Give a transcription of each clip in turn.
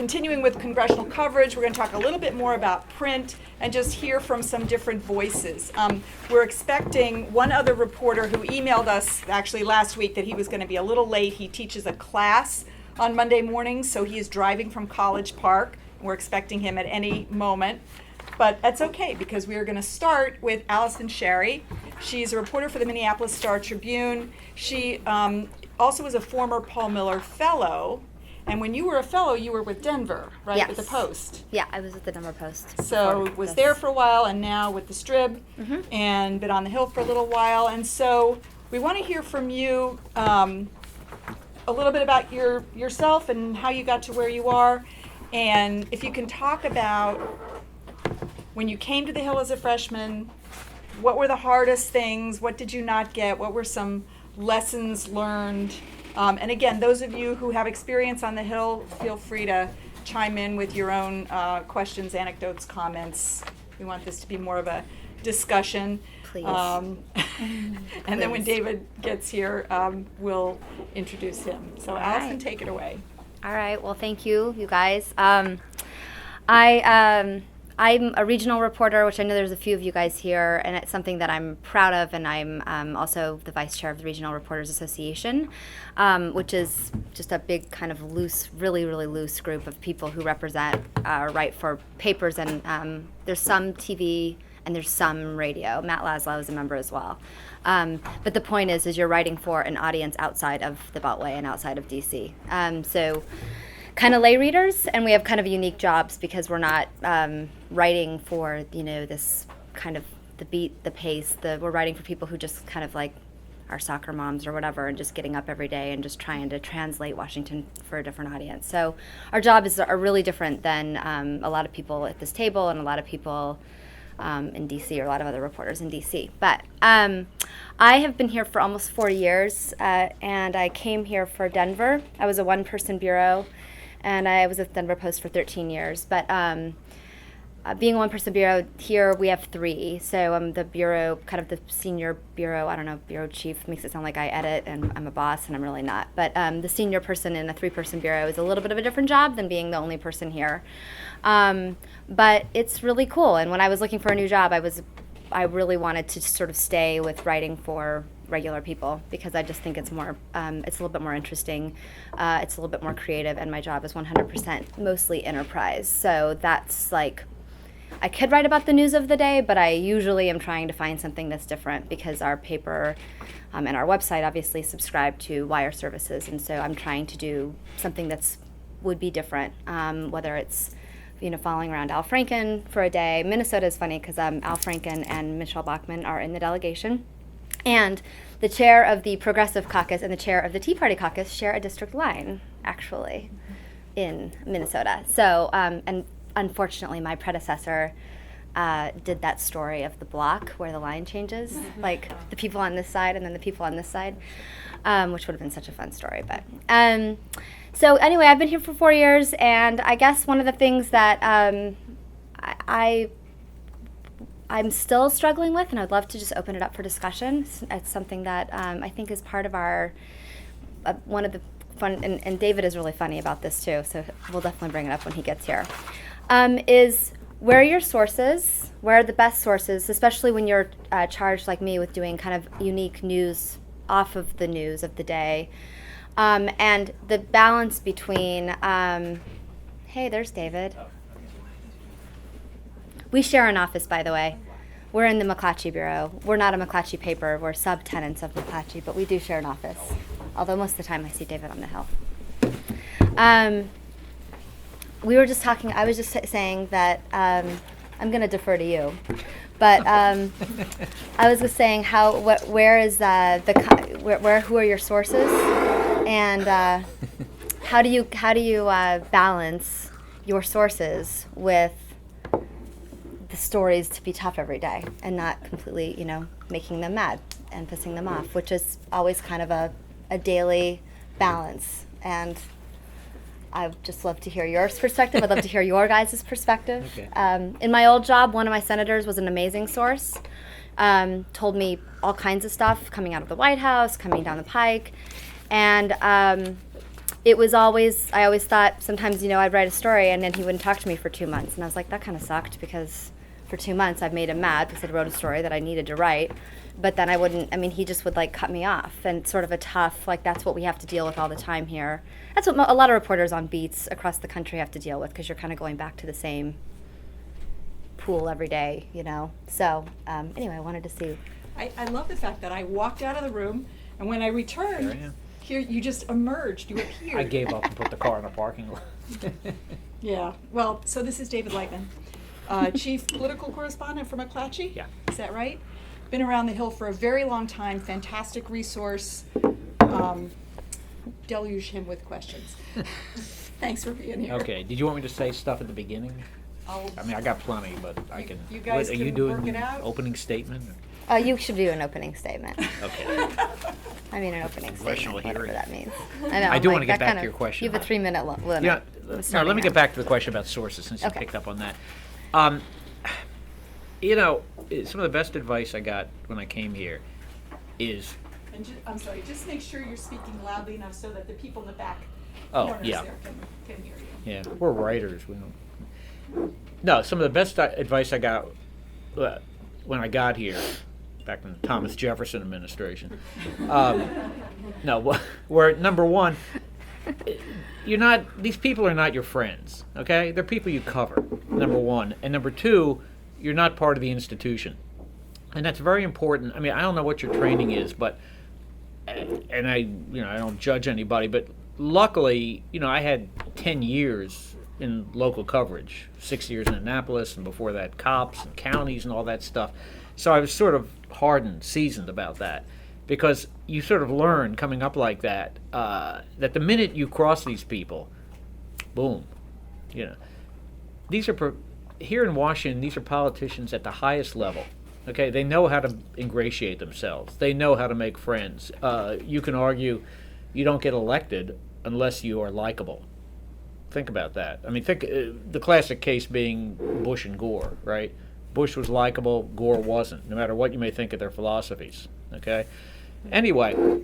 continuing with congressional coverage. We're going to talk a little bit more about print and just hear from some different voices. We're expecting one other reporter who emailed us actually last week that he was going to be a little late. He teaches a class on Monday mornings, so he is driving from College Park. We're expecting him at any moment. But that's okay, because we are going to start with Allison Sherry. She's a reporter for the Minneapolis Star-Tribune. She also was a former Paul Miller Fellow. And when you were a fellow, you were with Denver, right? Yes. With the Post. Yeah, I was with the Denver Post. So was there for a while, and now with the Strib, and been on the Hill for a little while. And so we want to hear from you a little bit about yourself and how you got to where you are. And if you can talk about when you came to the Hill as a freshman, what were the hardest things? What did you not get? What were some lessons learned? And again, those of you who have experience on the Hill, feel free to chime in with your own questions, anecdotes, comments. We want this to be more of a discussion. Please. And then when David gets here, we'll introduce him. So All Allison, right. take it away. All right. Well, thank you, you guys. I'm a regional reporter, which I know there's a few of you guys here, and it's something that I'm proud of, and I'm also the vice chair of the Regional Reporters Association, which is just a big kind of loose, really, really loose group of people who represent write for papers, and there's some TV and there's some radio. Matt Laszlo is a member as well. But the point is you're writing for an audience outside of the Beltway and outside of DC. So kind of lay readers, and we have kind of unique jobs because we're not writing for, this kind of the beat, the pace. We're writing for people who just kind of like are soccer moms or whatever, and just getting up every day and just trying to translate Washington for a different audience. So our jobs are really different than a lot of people at this table and a lot of people in DC, or a lot of other reporters in DC. But I have been here for almost 4 years, and I came here for Denver. I was a one-person bureau, and I was with Denver Post for 13 years. But being a one-person bureau, here we have 3. So I'm the bureau, kind of the senior bureau, bureau chief makes it sound like I edit and I'm a boss, and I'm really not. But the senior person in a 3-person bureau is a little bit of a different job than being the only person here. But it's really cool. And when I was looking for a new job, I really wanted to sort of stay with writing for regular people, because I just think it's more, it's a little bit more interesting, it's a little bit more creative, and my job is 100% mostly enterprise. So that's like, I could write about the news of the day, but I usually am trying to find something that's different, because our paper and our website obviously subscribe to wire services, and so I'm trying to do something would be different, whether it's following around Al Franken for a day. Minnesota is funny because Al Franken and Michelle Bachmann are in the delegation. And the chair of the Progressive Caucus and the chair of the Tea Party Caucus share a district line, actually, in Minnesota. So, and unfortunately, my predecessor did that story of the block where the line changes, like the people on this side and then the people on this side, which would have been such a fun story. But so anyway, I've been here for 4 years, and I guess one of the things that I'm still struggling with, and I'd love to just open it up for discussion. It's something that I think is part of our, one of the fun, and David is really funny about this too, so we'll definitely bring it up when he gets here, is where are your sources? Where are the best sources, especially when you're charged like me with doing kind of unique news off of the news of the day? And the balance between, hey, there's David. We share an office, by the way. We're in the McClatchy Bureau. We're not a McClatchy paper. We're subtenants of McClatchy, but we do share an office. Although most of the time I see David on the Hill. We were just talking, I was just saying that I'm going to defer to you. But I was just saying where is who are your sources? And how do you balance your sources with the stories to be tough every day and not completely, making them mad and pissing them off, which is always kind of a daily balance. And I'd just love to hear your perspective. I'd love to hear your guys' perspective. Okay. In my old job, one of my senators was an amazing source. Told me all kinds of stuff coming out of the White House, coming down the pike. And it was always, I always thought sometimes, I'd write a story and then he wouldn't talk to me for 2 months. And I was like, that kind of sucked because for 2 months I've made him mad because I wrote a story that I needed to write. But then he just would cut me off, and sort of a tough, that's what we have to deal with all the time here. That's what a lot of reporters on beats across the country have to deal with, because you're kind of going back to the same pool every day, So anyway, I wanted to see. I love the fact that I walked out of the room, and when I returned, here you just emerged. You appeared. I gave up and put the car in the parking lot. Yeah. Well, so this is David Lightman, Chief Political Correspondent for McClatchy. Yeah. Is that right? Been around the Hill for a very long time. Fantastic resource. Deluge him with questions. Thanks for being here. Okay. Did you want me to say stuff at the beginning? I got plenty, but I can. You guys are can you doing work it out? opening statement? You should do an opening statement. Okay. An opening Congressional statement, whatever hearing. that means. I know. I do I'm want to get that back kind to your question. You have a 3-minute limit. Yeah. No, let me get back to the question about sources, since you Okay. picked up on that. Some of the best advice I got when I came here is. And I'm sorry. Just make sure you're speaking loudly enough so that the people in the back Oh, corners yeah. there can hear you. Yeah, we're writers. We don't. No, some of the best advice I got when I got here, back in the Thomas Jefferson administration. Where number one, these people are not your friends, okay? They're people you cover, number one. And number two, you're not part of the institution. And that's very important. I don't know what your training is, but, and I don't judge anybody, but luckily, I had 10 years in local coverage, 6 years in Annapolis, and before that cops and counties and all that stuff. So I was sort of hardened, seasoned about that, because you sort of learn coming up like that, that the minute you cross these people, boom, these are, here in Washington, these are politicians at the highest level. Okay, they know how to ingratiate themselves. They know how to make friends. You can argue you don't get elected unless you are likable. Think about that. Think the classic case being Bush and Gore, right? Bush was likable, Gore wasn't, no matter what you may think of their philosophies. Okay. Anyway,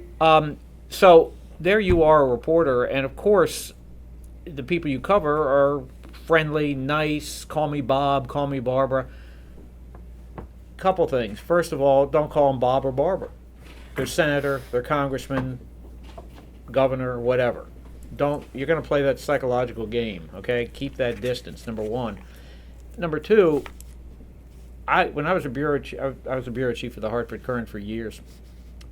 so there you are, a reporter, and of course, the people you cover are friendly, nice. Call me Bob, call me Barbara. Couple things. First of all, don't call them Bob or Barbara. They're senator, they're congressman, governor, whatever. You're going to play that psychological game, okay? Keep that distance, number one. Number two, when I was a bureau chief of the Hartford Courant for years,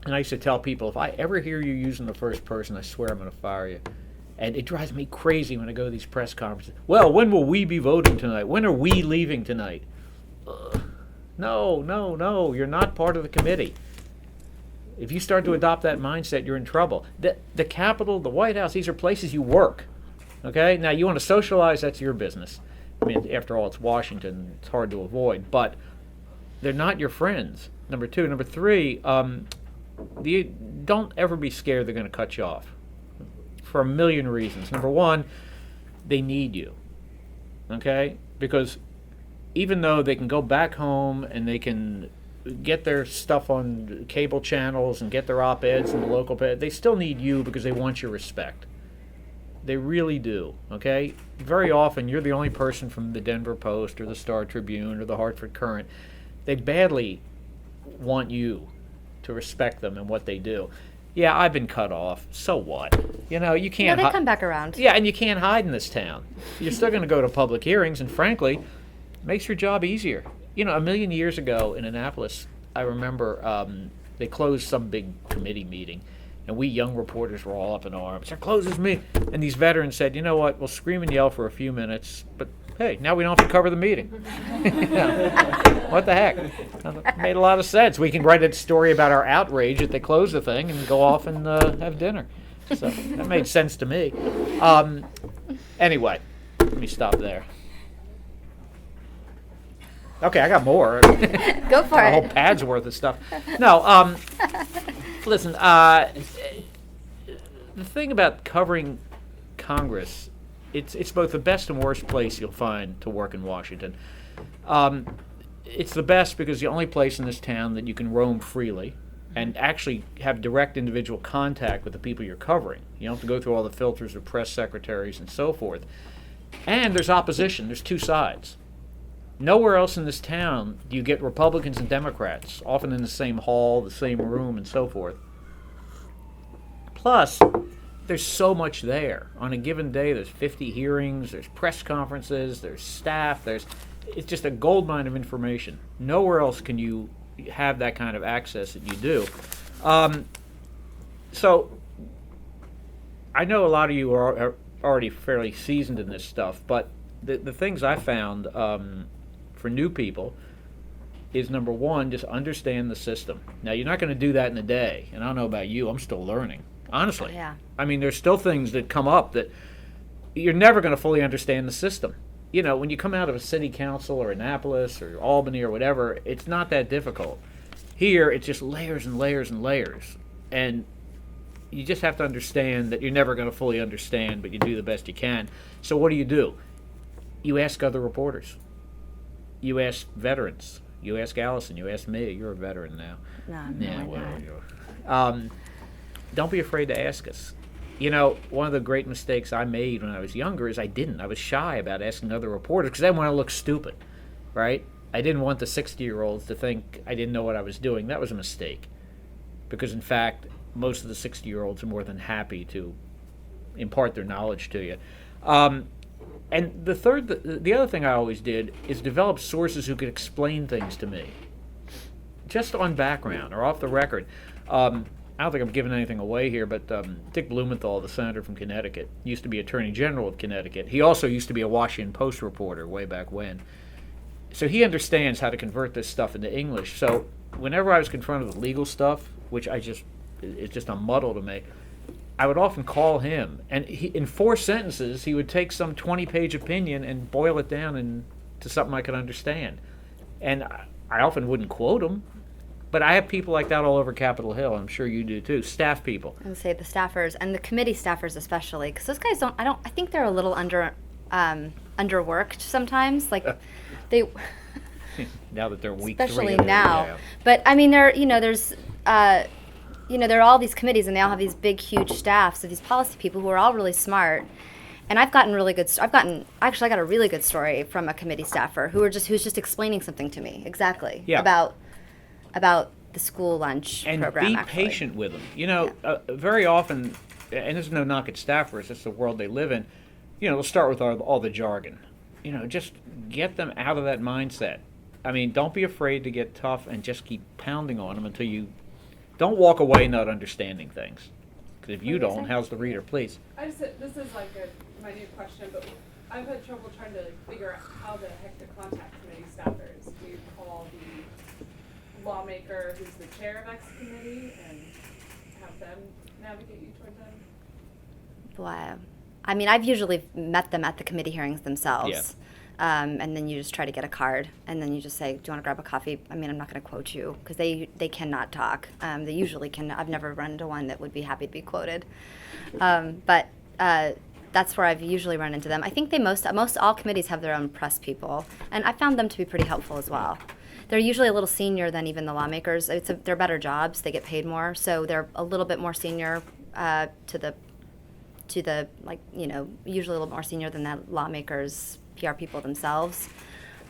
and I used to tell people, if I ever hear you using the first person, I swear I'm going to fire you. And it drives me crazy when I go to these press conferences. Well, when will we be voting tonight? When are we leaving tonight? No, you're not part of the committee. If you start to adopt that mindset, you're in trouble. The Capitol, the White House, these are places you work. Okay? Now, you want to socialize, that's your business. After all, it's Washington. It's hard to avoid. But they're not your friends, number two. Number three, don't ever be scared they're going to cut you off for a million reasons. Number one, they need you. Okay? Because even though they can go back home and they can get their stuff on cable channels and get their op-eds in the local paper, they still need you because they want your respect. They really do, okay? Very often, you're the only person from the Denver Post or the Star Tribune or the Hartford Courant. They badly want you to respect them and what they do. Yeah, I've been cut off. So what? You can't... they come back around. Yeah, and you can't hide in this town. You're still going to go to public hearings, and frankly, makes your job easier. A million years ago in Annapolis, I remember they closed some big committee meeting, and we young reporters were all up in arms. It closes me. And these veterans said, you know what, we'll scream and yell for a few minutes, but hey, now we don't have to cover the meeting. What the heck? It made a lot of sense. We can write a story about our outrage that they close the thing and go off and have dinner. So that made sense to me. Anyway, let me stop there. Okay, I got more. Go for A it. whole pad's worth of stuff. No, listen, the thing about covering Congress, it's both the best and worst place you'll find to work in Washington. It's the best because it's the only place in this town that you can roam freely, and actually have direct individual contact with the people you're covering. You don't have to go through all the filters of press secretaries and so forth. And there's opposition. There's two sides. Nowhere else in this town do you get Republicans and Democrats, often in the same hall, the same room, and so forth. Plus, there's so much there. On a given day, there's 50 hearings, there's press conferences, there's staff, it's just a goldmine of information. Nowhere else can you have that kind of access that you do. So, I know a lot of you are already fairly seasoned in this stuff, but the things I found for new people is, number one, just understand the system. Now, you're not going to do that in a day, and I don't know about you, I'm still learning, honestly. Yeah. I mean, there's still things that come up that you're never going to fully understand the system. You know, when you come out of a city council or Annapolis or Albany or whatever, it's not that difficult. Here, it's just layers and layers and layers, and you just have to understand that you're never going to fully understand, but you do the best you can. So what do? You ask other reporters. You ask veterans. You ask Allison. You ask me. You're a veteran now. No, I'm Yeah, really well, not. don't be afraid to ask us. You know, one of the great mistakes I made when I was younger is I didn't. I was shy about asking other reporters because I didn't want to look stupid, right? I didn't want the 60-year-olds to think I didn't know what I was doing. That was a mistake. Because, in fact, most of the 60-year-olds are more than happy to impart their knowledge to you. And the other thing I always did is develop sources who could explain things to me, just on background or off the record. I don't think I'm giving anything away here, but Dick Blumenthal, the senator from Connecticut, used to be Attorney General of Connecticut. He also used to be a Washington Post reporter way back when. So he understands how to convert this stuff into English. So whenever I was confronted with legal stuff, which it's just a muddle to me, I would often call him, and in 4 sentences, he would take some 20-page opinion and boil it down into something I could understand. And I often wouldn't quote him, but I have people like that all over Capitol Hill. I'm sure you do too. Staff people. I would say the staffers and the committee staffers especially, because those guys I think they're a little underworked sometimes. Like they. Now that they're week 3. Especially now. Yeah. But I mean, there are all these committees, and they all have these big, huge staffs of these policy people who are all really smart. And I've gotten really good. I got a really good story from a committee staffer who's just explaining something to me exactly about the school lunch and program. be actually. patient with them. You know, very often, and there's no knock at staffers. It's the world they live in. You know, they'll start with all the jargon. You know, just get them out of that mindset. I mean, don't be afraid to get tough and just keep pounding on them until you don't walk away not understanding things. Because if you don't, how's the reader? Please. This is like a minute question, but I've had trouble trying to figure out how the heck to contact committee staffers. Do you call the lawmaker who's the chair of X committee and have them navigate you toward them? Wow. I mean, I've usually met them at the committee hearings themselves. Yeah. And then you just try to get a card, and then you just say, do you want to grab a coffee? I mean, I'm not going to quote you, because they cannot talk. They usually can. I've never run into one that would be happy to be quoted. But that's where I've usually run into them. I think most all committees have their own press people, and I found them to be pretty helpful as well. They're usually a little senior than even the lawmakers. They're better jobs. They get paid more, so they're a little bit more senior to the usually a little more senior than the lawmakers, PR people themselves.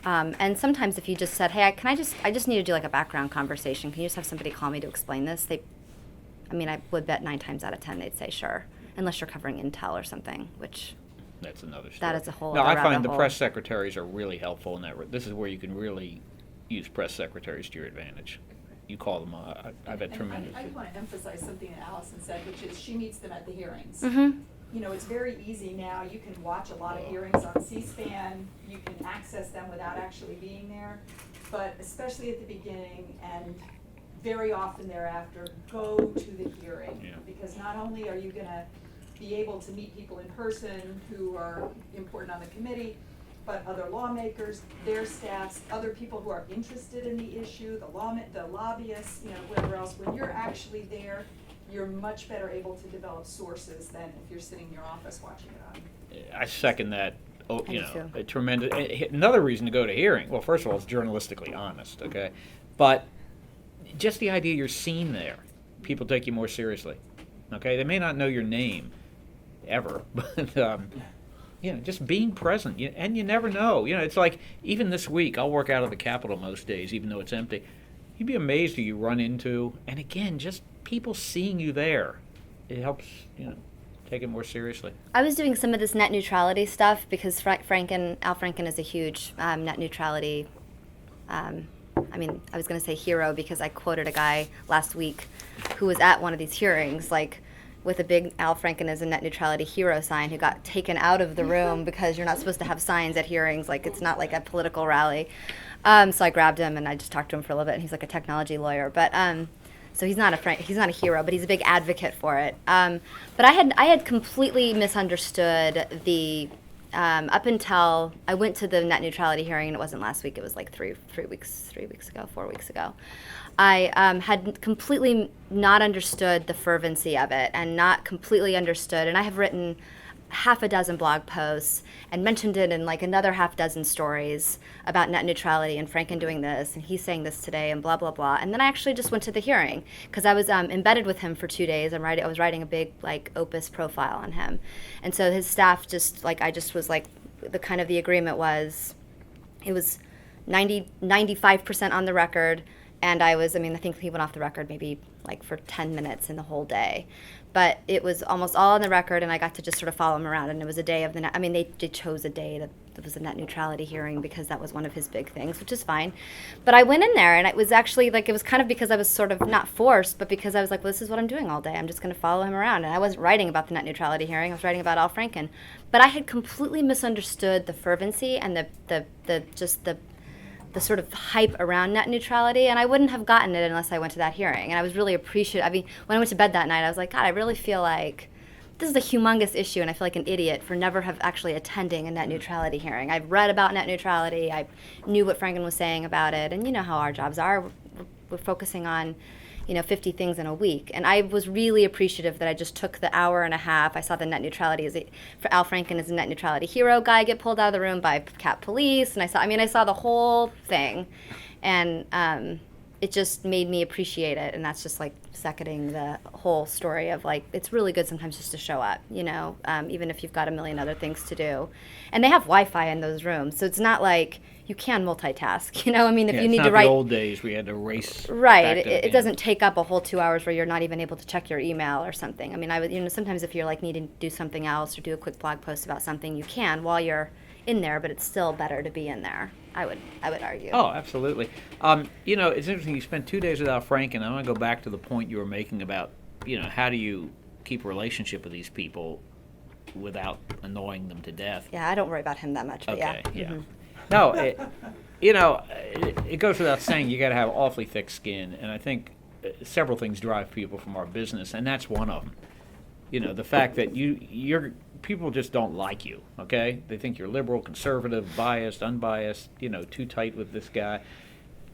And sometimes if you just said, hey, I just need to do like a background conversation. Can you just have somebody call me to explain this? I would bet 9 times out of 10 they'd say sure, unless you're covering intel or something, which That's another story. that is a whole No, other I rabbit find the hole. press secretaries are really helpful in that. This is where you can really use press secretaries to your advantage. You call them. I've had tremendous. I want to emphasize something that Allison said, which is she meets them at the hearings. Mm-hmm. You know, it's very easy now. You can watch a lot of hearings on C-SPAN. You can access them without actually being there. But especially at the beginning and very often thereafter, go to the hearing. Yeah. Because not only are you going to be able to meet people in person who are important on the committee, but other lawmakers, their staffs, other people who are interested in the issue, the lobbyists, whoever else. When you're actually there, you're much better able to develop sources than if you're sitting in your office watching it on. I second that. I do too. A tremendous. Another reason to go to hearing. Well, first of all, it's journalistically honest. Okay, but just the idea you're seen there, people take you more seriously. Okay, they may not know your name ever, but just being present, and you never know. It's like even this week, I'll work out of the Capitol most days, even though it's empty. You'd be amazed who you run into, and again, just people seeing you there, it helps, take it more seriously. I was doing some of this net neutrality stuff because Al Franken is a huge net neutrality. I was going to say hero because I quoted a guy last week who was at one of these hearings, like with a big Al Franken is a net neutrality hero sign, who got taken out of the room because you're not supposed to have signs at hearings. Like, it's not like a political rally. So I grabbed him and I just talked to him for a little bit. And he's like a technology lawyer, but so he's not a hero, but he's a big advocate for it. But I had completely misunderstood the up until I went to the net neutrality hearing, and it wasn't last week. It was like 4 weeks ago. I had completely not understood the fervency of it, and not completely understood. And I have written half a dozen blog posts and mentioned it in like another half dozen stories about net neutrality and Franken doing this and he's saying this today and blah blah blah. And then I actually just went to the hearing because I was embedded with him for 2 days. I was writing a big like opus profile on him, and so his staff just like the agreement was it was 95% on the record, and I think he went off the record maybe like for 10 minutes in the whole day. But it was almost all on the record, and I got to just sort of follow him around. And it was a day of they chose a day that was a net neutrality hearing because that was one of his big things, which is fine. But I went in there, and it was actually like, it was kind of because I was sort of not forced, but because I was like, well, this is what I'm doing all day. I'm just going to follow him around. And I wasn't writing about the net neutrality hearing. I was writing about Al Franken. But I had completely misunderstood the fervency and the sort of hype around net neutrality, and I wouldn't have gotten it unless I went to that hearing. And I was really appreciative. When I went to bed that night, I was like, God, I really feel like this is a humongous issue, and I feel like an idiot for never have actually attending a net neutrality hearing. I've read about net neutrality. I knew what Franken was saying about it, and you know how our jobs are. We're focusing on 50 things in a week. And I was really appreciative that I just took the hour and a half. I saw the net neutrality for Al Franken as a net neutrality hero guy get pulled out of the room by Cap Police. And I saw the whole thing. And it just made me appreciate it. And that's just like seconding the whole story of like, it's really good sometimes just to show up, even if you've got a million other things to do. And they have Wi-Fi in those rooms. So it's not like you can multitask, if you need to write. It's not the old days we had to race. Right. It doesn't take up a whole 2 hours where you're not even able to check your email or something. I would, sometimes if you're like needing to do something else or do a quick blog post about something, you can while you're in there, but it's still better to be in there. I would argue. Oh, absolutely. It's interesting. You spent 2 days without Franken. I want to go back to the point you were making about, how do you keep a relationship with these people without annoying them to death? Yeah, I don't worry about him that much. But okay. Yeah. Mm-hmm. No, it goes without saying you got to have awfully thick skin, and I think several things drive people from our business, and that's one of them. The fact that you're people just don't like you. Okay, they think you're liberal, conservative, biased, unbiased. Too tight with this guy.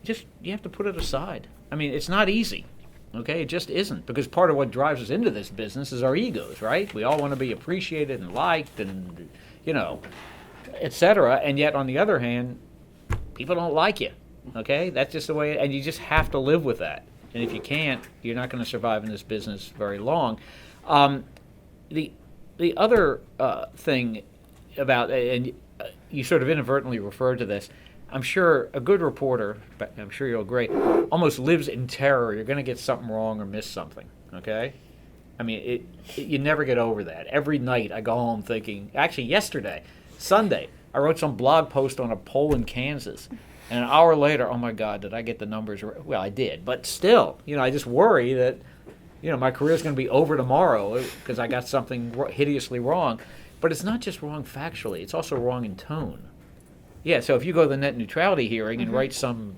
You have to put it aside. It's not easy. Okay, it just isn't, because part of what drives us into this business is our egos, right? We all want to be appreciated and liked, and etc. And yet, on the other hand, people don't like you. Okay, that's just the way, and you just have to live with that. And if you can't, you're not going to survive in this business very long. The other thing about, and you sort of inadvertently referred to this, I'm sure a good reporter, but I'm sure you'll agree, almost lives in terror. You're going to get something wrong or miss something. Okay, you never get over that. Every night I go home thinking. Actually, yesterday, Sunday, I wrote some blog post on a poll in Kansas, and an hour later, oh my God, did I get the numbers right? Well, I did, but still, I just worry that, my career's going to be over tomorrow because I got something hideously wrong. But it's not just wrong factually; it's also wrong in tone. Yeah, so if you go to the net neutrality hearing and write some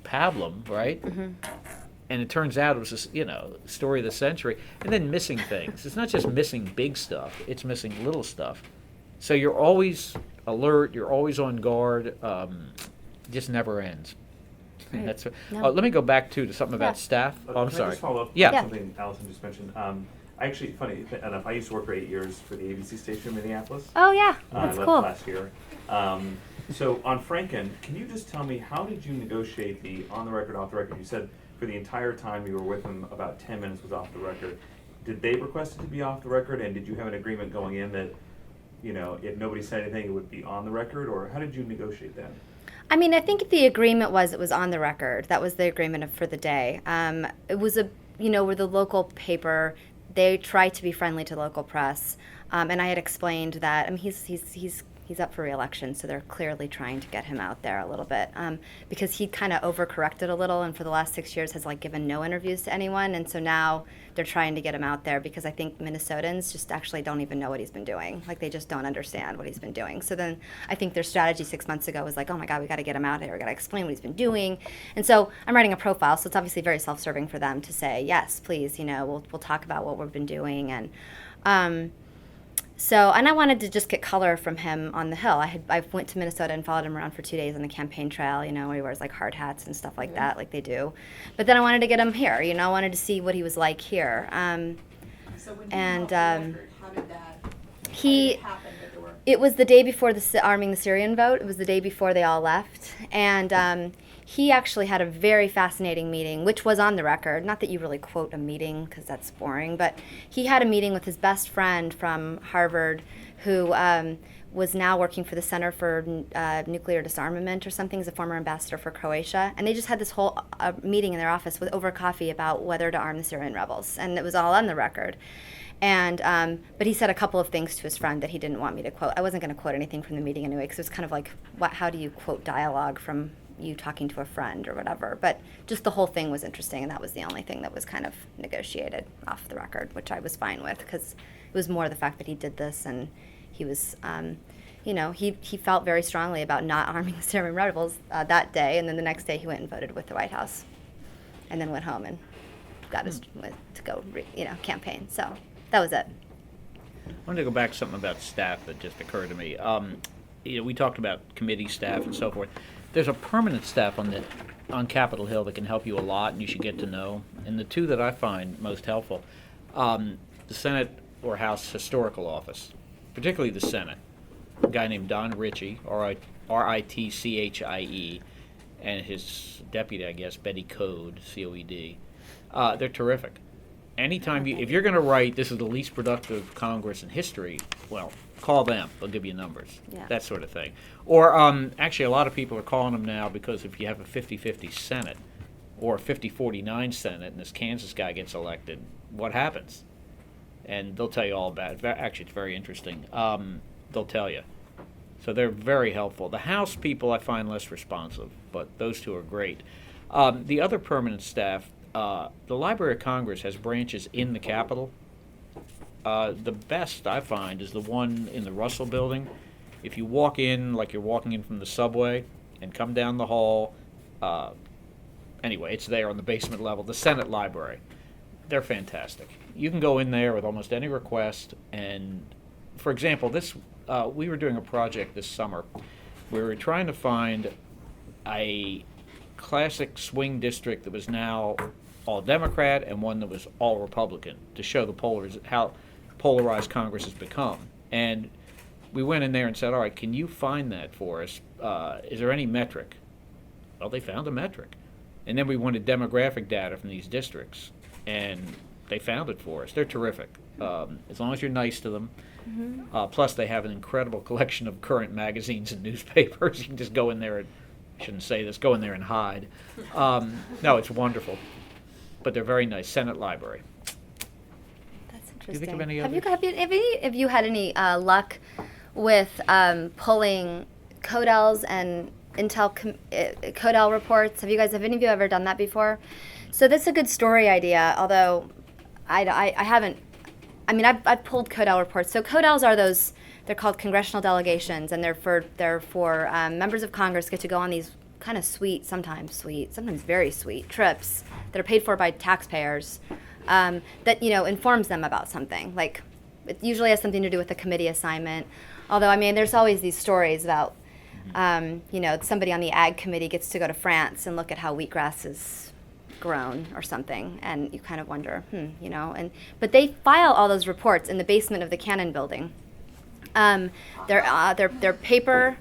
pablum, right? Mm-hmm. And it turns out it was this, story of the century, and then missing things. It's not just missing big stuff; it's missing little stuff. So you're always alert. You're always on guard. It just never ends. Right. That's No. Let me go back to something about staff. Oh, I'm Can sorry. I just follow up Yeah. on something Allison just mentioned? I actually, funny enough, I used to work for 8 years for the ABC station in Minneapolis. Oh yeah, I that's left cool. last year. So on Franken, can you just tell me, how did you negotiate the on the record, off the record? You said for the entire time you were with them, about 10 minutes was off the record. Did they request it to be off the record, and did you have an agreement going in that, you know, if nobody said anything, it would be on the record, or how did you negotiate that? I mean, I think the agreement was it was on the record. That was the agreement for the day. It was with the local paper, they try to be friendly to local press, and I had explained that. I mean, he's up for re-election, so they're clearly trying to get him out there a little bit, because he kind of overcorrected a little, and for the last 6 years has given no interviews to anyone, and so now they're trying to get him out there because I think Minnesotans just actually don't even know what he's been doing. They just don't understand what he's been doing. So then I think their strategy 6 months ago was oh my God, we got to get him out here. We got to explain what he's been doing. And so I'm writing a profile, so it's obviously very self-serving for them to say, yes, please, we'll talk about what we've been doing. And and I wanted to just get color from him on the Hill. I went to Minnesota and followed him around for 2 days on the campaign trail, where he wears hard hats and stuff like that, like they do. But then I wanted to get him here, I wanted to see what he was like here. So when he went off the record, how did that happen that there were? It was the day before the arming the Syrian vote. It was the day before they all left. And he actually had a very fascinating meeting, which was on the record. Not that you really quote a meeting, because that's boring, but he had a meeting with his best friend from Harvard, who was now working for the Center for Nuclear Disarmament or something, as a former ambassador for Croatia. And they just had this whole meeting in their office over coffee about whether to arm the Syrian rebels. And it was all on the record. And but he said a couple of things to his friend that he didn't want me to quote. I wasn't going to quote anything from the meeting anyway, because it was kind of how do you quote dialogue from you talking to a friend or whatever. But just the whole thing was interesting, and that was the only thing that was kind of negotiated off the record, which I was fine with, because it was more the fact that he did this, and he was, he felt very strongly about not arming the Syrian rebels that day, and then the next day he went and voted with the White House, and then went home and got his to go, campaign. So that was it. I wanted to go back to something about staff that just occurred to me. We talked about committee staff and so forth. There's a permanent staff on Capitol Hill that can help you a lot, and you should get to know. And the two that I find most helpful, the Senate or House Historical Office, particularly the Senate. A guy named Don Ritchie, Ritchie, and his deputy, I guess, Betty Code, Coed. They're terrific. Anytime if you're going to write, this is the least productive Congress in history, well, call them. They'll give you numbers, that sort of thing. Or actually, a lot of people are calling them now because if you have a 50-50 Senate or a 50-49 Senate and this Kansas guy gets elected, what happens? And they'll tell you all about it. Actually, it's very interesting. They'll tell you. So they're very helpful. The House people I find less responsive, but those two are great. The other permanent staff, the Library of Congress has branches in the Capitol. The best I find is the one in the Russell Building. If you walk in like you're walking in from the subway and come down the hall, anyway, it's there on the basement level, the Senate Library. They're fantastic. You can go in there with almost any request, and for example, we were doing a project this summer. We were trying to find a classic swing district that was now all Democrat and one that was all Republican, to show how polarized Congress has become. And we went in there and said, all right, can you find that for us? Is there any metric? Well, they found a metric. And then we wanted demographic data from these districts, and they found it for us. They're terrific, as long as you're nice to them. Mm-hmm. Plus, they have an incredible collection of current magazines and newspapers. You can just go in there and, I shouldn't say this, go in there and hide. No, it's wonderful. But they're very nice. Senate Library. That's interesting. Do you think of any others? Have you had any luck with pulling Codels and Codel reports? Have any of you ever done that before? So that's a good story idea, although I haven't. I mean, I've pulled Codel reports. So Codels are they're called congressional delegations, and they're for members of Congress get to go on these kind of sometimes very sweet trips that are paid for by taxpayers, that informs them about something. Like, it usually has something to do with a committee assignment. Although, I mean, there's always these stories about, somebody on the ag committee gets to go to France and look at how wheatgrass is grown or something, and you kind of wonder, but they file all those reports in the basement of the Cannon Building. They're paper.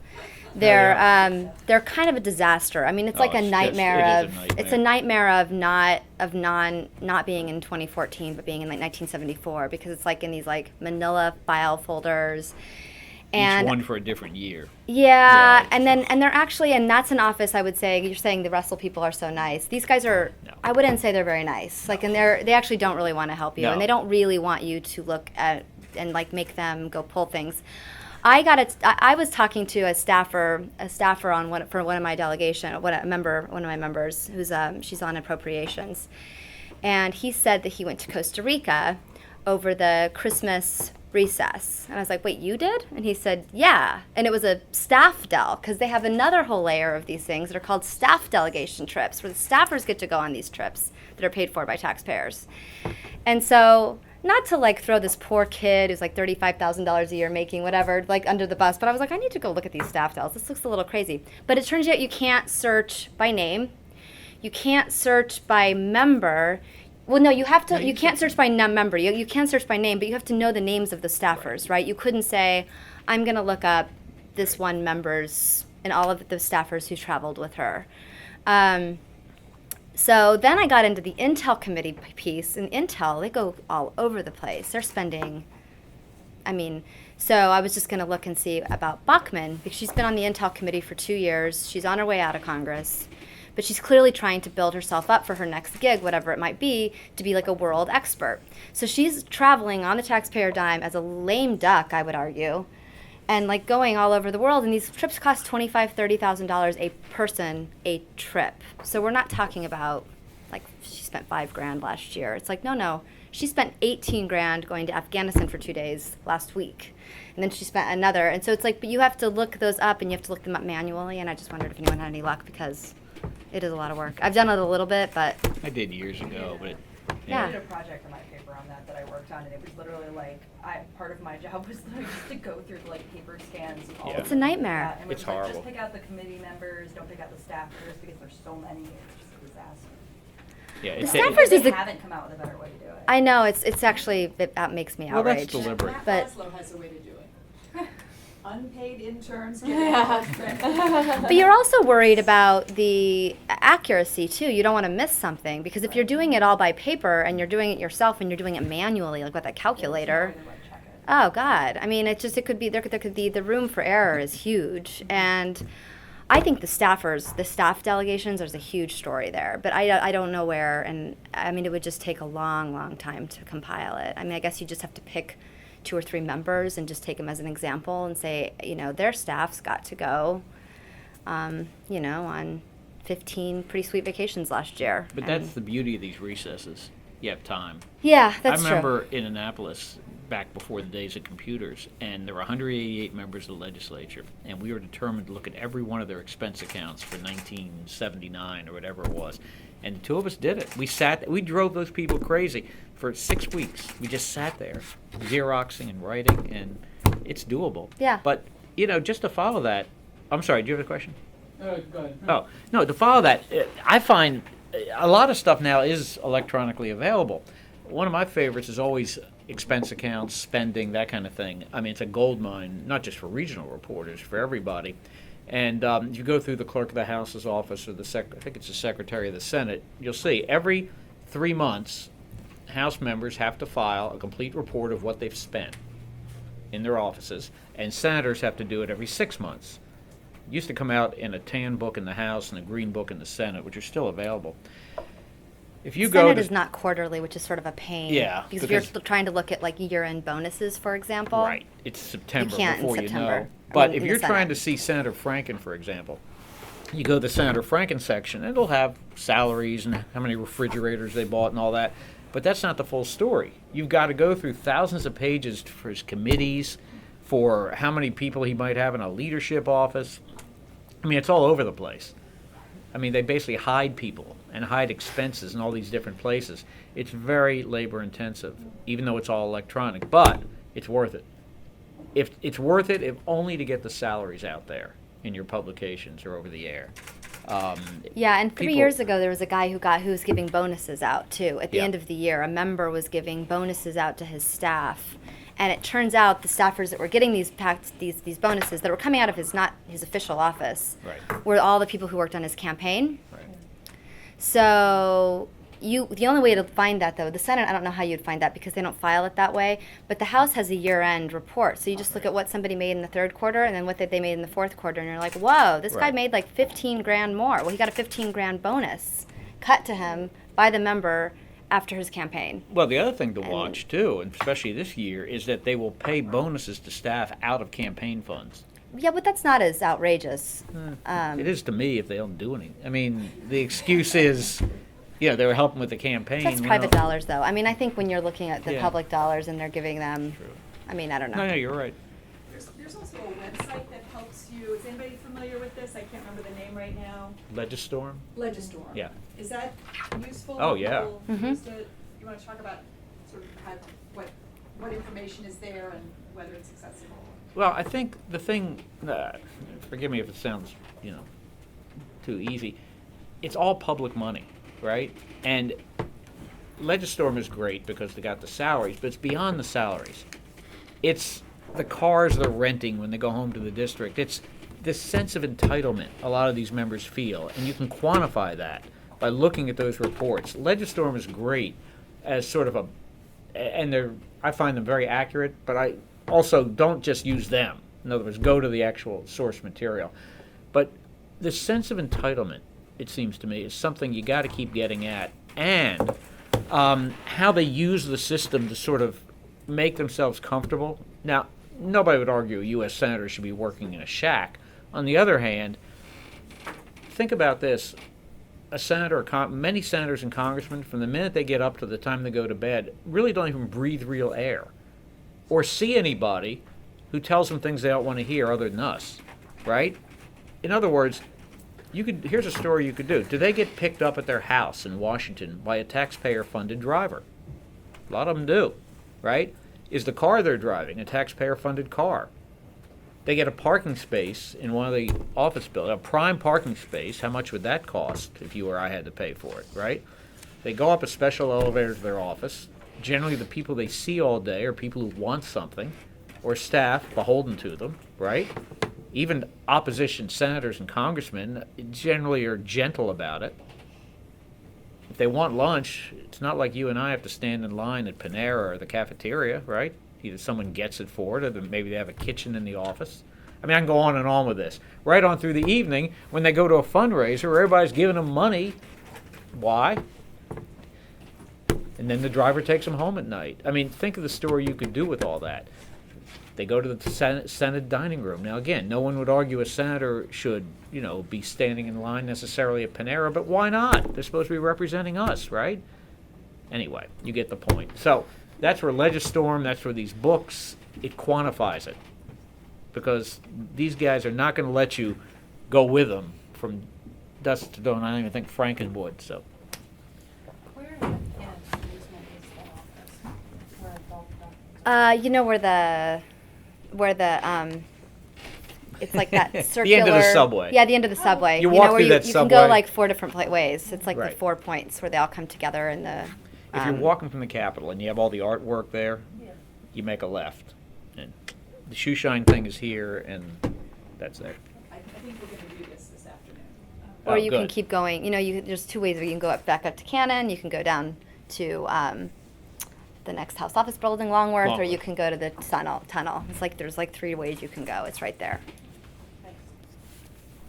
They're kind of a disaster. I mean, it's like Oh, a it's nightmare just- it is a of it's a nightmare of not being in 2014, but being in like 1974, because it's like in these like Manila file folders. And Each one for a different year. yeah, Yeah, and they're actually, and that's an office, I would say. You're saying the Russell people are so nice. These guys are, No. I wouldn't say they're very nice. Like, and they actually don't really want to help you, No. and they don't really want you to look at and like make them go pull things. I was talking to a staffer on one of my delegation, one of my members, who's she's on appropriations, and he said that he went to Costa Rica over the Christmas recess. And I was like, wait, you did? And he said, yeah. And it was a staff del, because they have another whole layer of these things that are called staff delegation trips, where the staffers get to go on these trips that are paid for by taxpayers. And so, not to like throw this poor kid who's like $35,000 a year making whatever, like under the bus, but I was like, I need to go look at these staff dels. This looks a little crazy. But it turns out you can't search by name. You can't search by member. Well, no, you have to. You can't search by member. You can search by name, but you have to know the names of the staffers, right? You couldn't say, I'm going to look up this one member's and all of the staffers who traveled with her. So then I got into the Intel committee piece, and Intel, they go all over the place. They're spending, so I was just going to look and see about Bachman, because she's been on the Intel committee for 2 years. She's on her way out of Congress. But she's clearly trying to build herself up for her next gig, whatever it might be, to be like a world expert. So she's traveling on the taxpayer dime as a lame duck, I would argue, and like going all over the world. And these trips cost $25,000, $30,000 a person a trip. So we're not talking about like she spent $5,000 last year. It's like, no. She spent $18,000 going to Afghanistan for 2 days last week. And then she spent another. And so it's like, but you have to look those up, and you have to look them up manually. And I just wondered if anyone had any luck, because it is a lot of work. I've done it a little bit, but I did years ago, but Yeah. I did a project for my paper on that I worked on, and it was literally like, part of my job was literally just to go through like paper scans and all Yeah. of it's a nightmare. that, and it It's was like, horrible. just pick out the committee members, don't pick out the staffers, because there's so many, it's just a disaster. yeah, The it's staffers They is the- haven't come out with a better way to do it. I know that makes me Well, that's outraged. deliberate. Matt But- Laszlo has a way to do it. Unpaid interns get out of credit. But you're also worried about the accuracy too. You don't want to miss something, because if you're doing it all by paper and you're doing it yourself and you're doing it manually, like with a calculator, There's no way to, like, check it. oh God! I mean, it could be there could be the room for error is huge, and I think the staff delegations, there's a huge story there, but I don't know where, and I mean, it would just take a long time to compile it. I mean, I guess you just have to pick 2 or 3 members and just take them as an example and say, their staff's got to go, on 15 pretty sweet vacations last year. But And- that's the beauty of these recesses. You have time. yeah, that's I true. remember in Annapolis, back before the days of computers, and there were 188 members of the legislature, and we were determined to look at every one of their expense accounts for 1979 or whatever it was. And the 2 of us did it. We drove those people crazy for 6 weeks. We just sat there, Xeroxing and writing, and it's doable. Yeah. But, just to follow that, I'm sorry, do you have a question? Go ahead. Oh, no, to follow that, I find a lot of stuff now is electronically available. One of my favorites is always expense accounts, spending, that kind of thing. I mean, it's a gold mine, not just for regional reporters, for everybody. And you go through the clerk of the House's office, or I think it's the Secretary of the Senate, you'll see every 3 months, House members have to file a complete report of what they've spent in their offices, and senators have to do it every 6 months. It used to come out in a tan book in the House and a green book in the Senate, which are still available. If you go Senate to, is not quarterly, which is sort of a pain. Yeah, Because if you're because- trying to look at like year-end bonuses, for example. right, it's September can't in before September. you know. I But mean, if in you're the trying Senate. to see Senator Franken, for example, you go to the Senator Franken section, and it'll have salaries and how many refrigerators they bought and all that. But that's not the full story. You've got to go through thousands of pages for his committees, for how many people he might have in a leadership office. I mean, it's all over the place. I mean, they basically hide people and hide expenses in all these different places. It's very labor intensive, even though it's all electronic, but it's worth it. If it's worth it, if only to get the salaries out there in your publications or over the air. Yeah, and 3 People- years ago there was a guy who was giving bonuses out too. At the Yeah. end of the year, a member was giving bonuses out to his staff, And it turns out the staffers that were getting these bonuses that were coming out of not his official office Right. were all the people who worked on his campaign. Right. So the only way to find that, though, the Senate, I don't know how you'd find that because they don't file it that way, but the House has a year-end report. So you just look at what somebody made in the third quarter and then what they made in the fourth quarter, and you're like, whoa, this guy Right. made like 15 grand more. Well, he got a 15 grand bonus cut to him by the member after his campaign. Well, the other thing to And- watch, too, and especially this year, is that they will pay bonuses to staff out of campaign funds. Yeah, but that's not as outrageous. It is to me if they don't do anything. I mean, the excuse is, they were helping with the campaign. That's private dollars, though. I mean, I think when you're looking at the Yeah. public dollars and they're giving them, True. I mean, I don't know. No, you're right. There's also a website that helps you. Is anybody familiar with this? I can't remember the name right now. Legistorm? Legistorm. Yeah. Is that useful? Oh, Have yeah. people Mhm. used it? You want to talk about sort of what information is there and whether it's accessible? Well, I think the thing, forgive me if it sounds, too easy, it's all public money, right? And Legistorm is great because they got the salaries, but it's beyond the salaries. It's the cars they're renting when they go home to the district. It's this sense of entitlement a lot of these members feel, and you can quantify that by looking at those reports. Legistorm is great as sort of I find them very accurate, but I also don't just use them. In other words, go to the actual source material. But this sense of entitlement, it seems to me, is something you got to keep getting at, and how they use the system to sort of make themselves comfortable. Now, nobody would argue a U.S. senator should be working in a shack. On the other hand, think about this. A senator, many senators and congressmen, from the minute they get up to the time they go to bed, really don't even breathe real air or see anybody who tells them things they don't want to hear other than us, right? In other words, here's a story you could do. Do they get picked up at their house in Washington by a taxpayer-funded driver? A lot of them do, right? Is the car they're driving a taxpayer-funded car? They get a parking space in one of the office buildings, a prime parking space. How much would that cost if you or I had to pay for it, right? They go up a special elevator to their office. Generally, the people they see all day are people who want something, or staff beholden to them, right? Even opposition senators and congressmen generally are gentle about it. If they want lunch, it's not like you and I have to stand in line at Panera or the cafeteria, right? Either someone gets it for it, or maybe they have a kitchen in the office. I mean, I can go on and on with this. Right on through the evening, when they go to a fundraiser where everybody's giving them money. Why? And then the driver takes them home at night. I mean, think of the story you could do with all that. They go to the Senate dining room. Now, again, no one would argue a senator should, be standing in line necessarily at Panera, but why not? They're supposed to be representing us, right? Anyway, you get the point. So that's where Legistorm, that's where these books, it quantifies it. Because these guys are not going to let you go with them from dusk to dawn. I don't even think Franken would, so. Where in the basement is the office? Where both Where the it's like that circular. The end of the subway. Yeah, the end of the subway. You walk where through that you can subway. go like 4 different ways. It's like Right. the 4 points where they all come together in the. If you're walking from the Capitol and you have all the artwork there, you make a left. And the shoe shine thing is here, and that's there. I think we're going to do this afternoon. Or Oh, you can good. keep going. There's 2 ways where you can go back up to Cannon. You can go down to the next House Office Building, Longworth, or you Longworth. can go to the tunnel. It's like there's like 3 ways you can go. It's right there.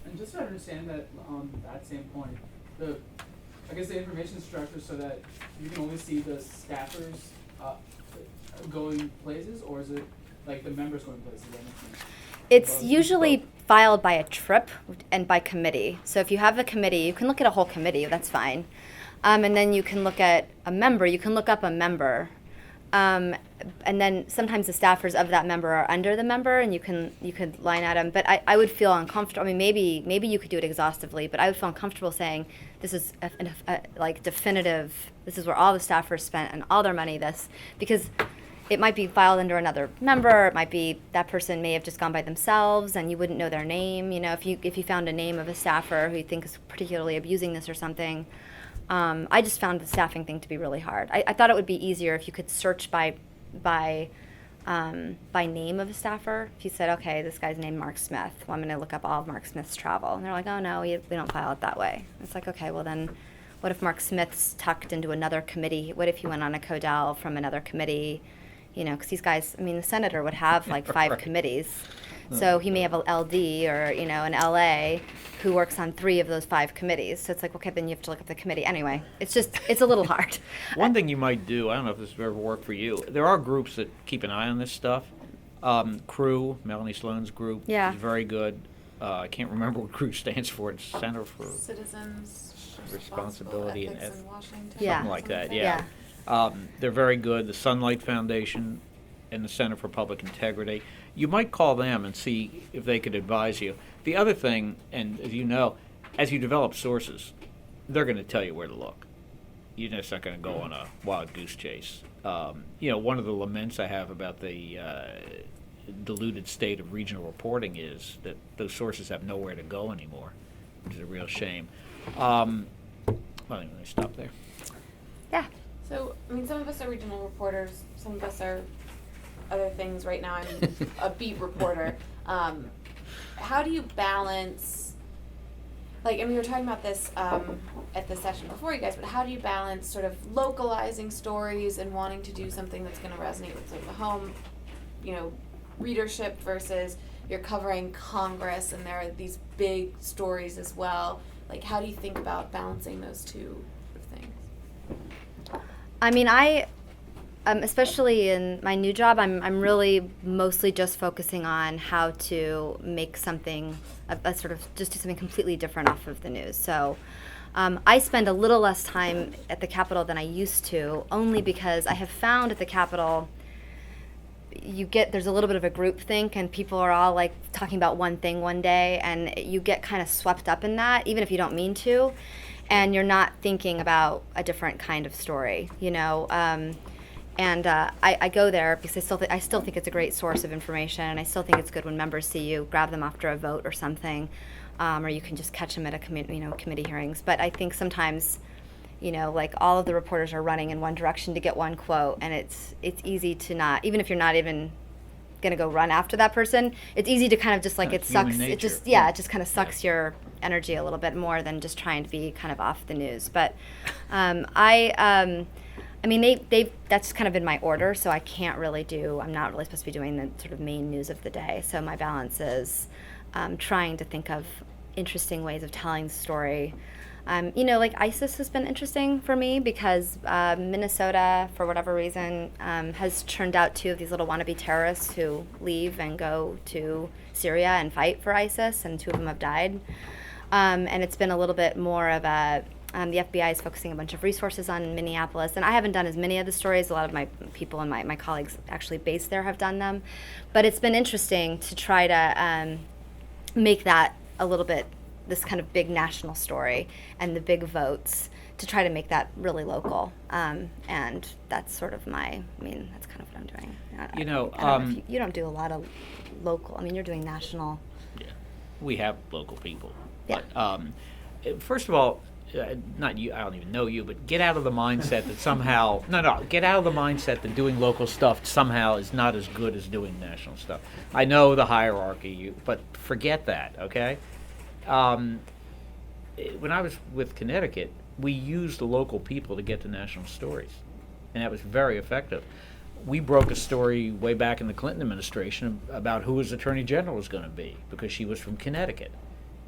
And just to understand that on that same point, I guess the information structure so that you can only see the staffers going places, or is it like the members going places? That makes sense. It's Both. usually filed by a trip and by committee. So if you have a committee, you can look at a whole committee. That's fine. And then you can look at a member. You can look up a member. And then sometimes the staffers of that member are under the member, and you could line at them. But I would feel uncomfortable. I mean, maybe you could do it exhaustively, but I would feel uncomfortable saying this is like definitive. This is where all the staffers spent and all their money. Because it might be filed under another member. It might be that person may have just gone by themselves, and you wouldn't know their name. If you found a name of a staffer who you think is particularly abusing this or something. I just found the staffing thing to be really hard. I thought it would be easier if you could search by by name of a staffer. If you said, okay, this guy's named Mark Smith, well, I'm going to look up all of Mark Smith's travel. And they're like, oh, no, we don't file it that way. It's like, okay, well then, what if Mark Smith's tucked into another committee? What if he went on a Codel from another committee? You know, because these guys, I mean, the senator would have like 5 Right. committees. So he may have a LD or, you know, an LA who works on 3 of those 5 committees. So it's like, okay, then you have to look up the committee. Anyway, it's a little hard. One thing you might do, I don't know if this has ever worked for you, there are groups that keep an eye on this stuff. Crew, Melanie Sloan's group, Yeah. is very good. I can't remember what Crew stands for. It's Center for Citizens Responsibility and Ethics Eth- in Washington. Yeah. something like that, Yeah. yeah. They're very good. The Sunlight Foundation and the Center for Public Integrity. You might call them and see if they could advise you. The other thing, and as you know, as you develop sources, they're going to tell you where to look. You're just not going to go on a wild goose chase. You know, one of the laments I have about the diluted state of regional reporting is that those sources have nowhere to go anymore, which is a real shame. Well, let me stop there. Yeah. So, I mean, some of us are regional reporters, some of us are other things. Right now, I'm a beat reporter. How do you balance, like, I mean, we were talking about this at the session before, you guys, but how do you balance sort of localizing stories and wanting to do something that's going to resonate with sort of the home, you know, readership versus you're covering Congress and there are these big stories as well? Like, how do you think about balancing those two things? I mean, especially in my new job, I'm really mostly just focusing on how to make something, a sort of just do something completely different off of the news. So I spend a little less time at the Capitol than I used to, only because I have found at the Capitol, there's a little bit of a group think, and people are all like talking about one thing one day, and you get kind of swept up in that, even if you don't mean to, and you're not thinking about a different kind of story, you know. I go there because I still think it's a great source of information, and I still think it's good when members see you, grab them after a vote or something, or you can just catch them at committee hearings. But I think sometimes, you know, like all of the reporters are running in one direction to get one quote, and it's easy to not, even if you're not even gonna go run after that person, it's easy to kind of just like Yeah, it it's human sucks. It nature. just it just kind of sucks your energy a little bit more than just trying to be kind of off the news. But I mean, that's kind of in my order, so I can't really I'm not really supposed to be doing the sort of main news of the day. So my balance is trying to think of interesting ways of telling the story. You know, like ISIS has been interesting for me because Minnesota, for whatever reason, has churned out 2 of these little wannabe terrorists who leave and go to Syria and fight for ISIS, and 2 of them have died. And it's been a little bit more of a, the FBI is focusing a bunch of resources on Minneapolis, and I haven't done as many of the stories. A lot of my people and my colleagues actually based there have done them. But it's been interesting to try to make that a little bit, this kind of big national story and the big votes, to try to make that really local. And that's sort of that's kind of what I'm doing. You know, I don't know if you don't do a lot of local, I mean, you're doing national. Yeah, we have local people. Yeah. But, first of all, not you, I don't even know you, but get out of the mindset that somehow, get out of the mindset that doing local stuff somehow is not as good as doing national stuff. I know the hierarchy, but forget that, okay? When I was with Connecticut, we used the local people to get to national stories, and that was very effective. We broke a story way back in the Clinton administration about who his attorney general was going to be, because she was from Connecticut,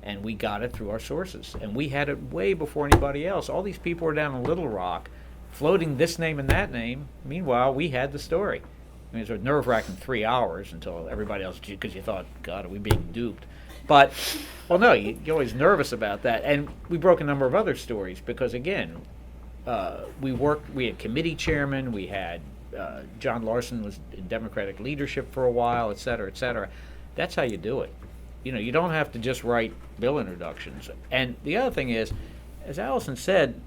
and we got it through our sources, and we had it way before anybody else. All these people were down in Little Rock floating this name and that name. Meanwhile, we had the story. I mean, it was a nerve-wracking 3 hours until everybody else, because you thought, God, are we being duped? But, well, no, you're always nervous about that. And we broke a number of other stories because, again, we had committee chairmen, we had John Larson was in Democratic leadership for a while, et cetera, et cetera. That's how you do it. You know, you don't have to just write bill introductions. And the other thing is, as Allison said,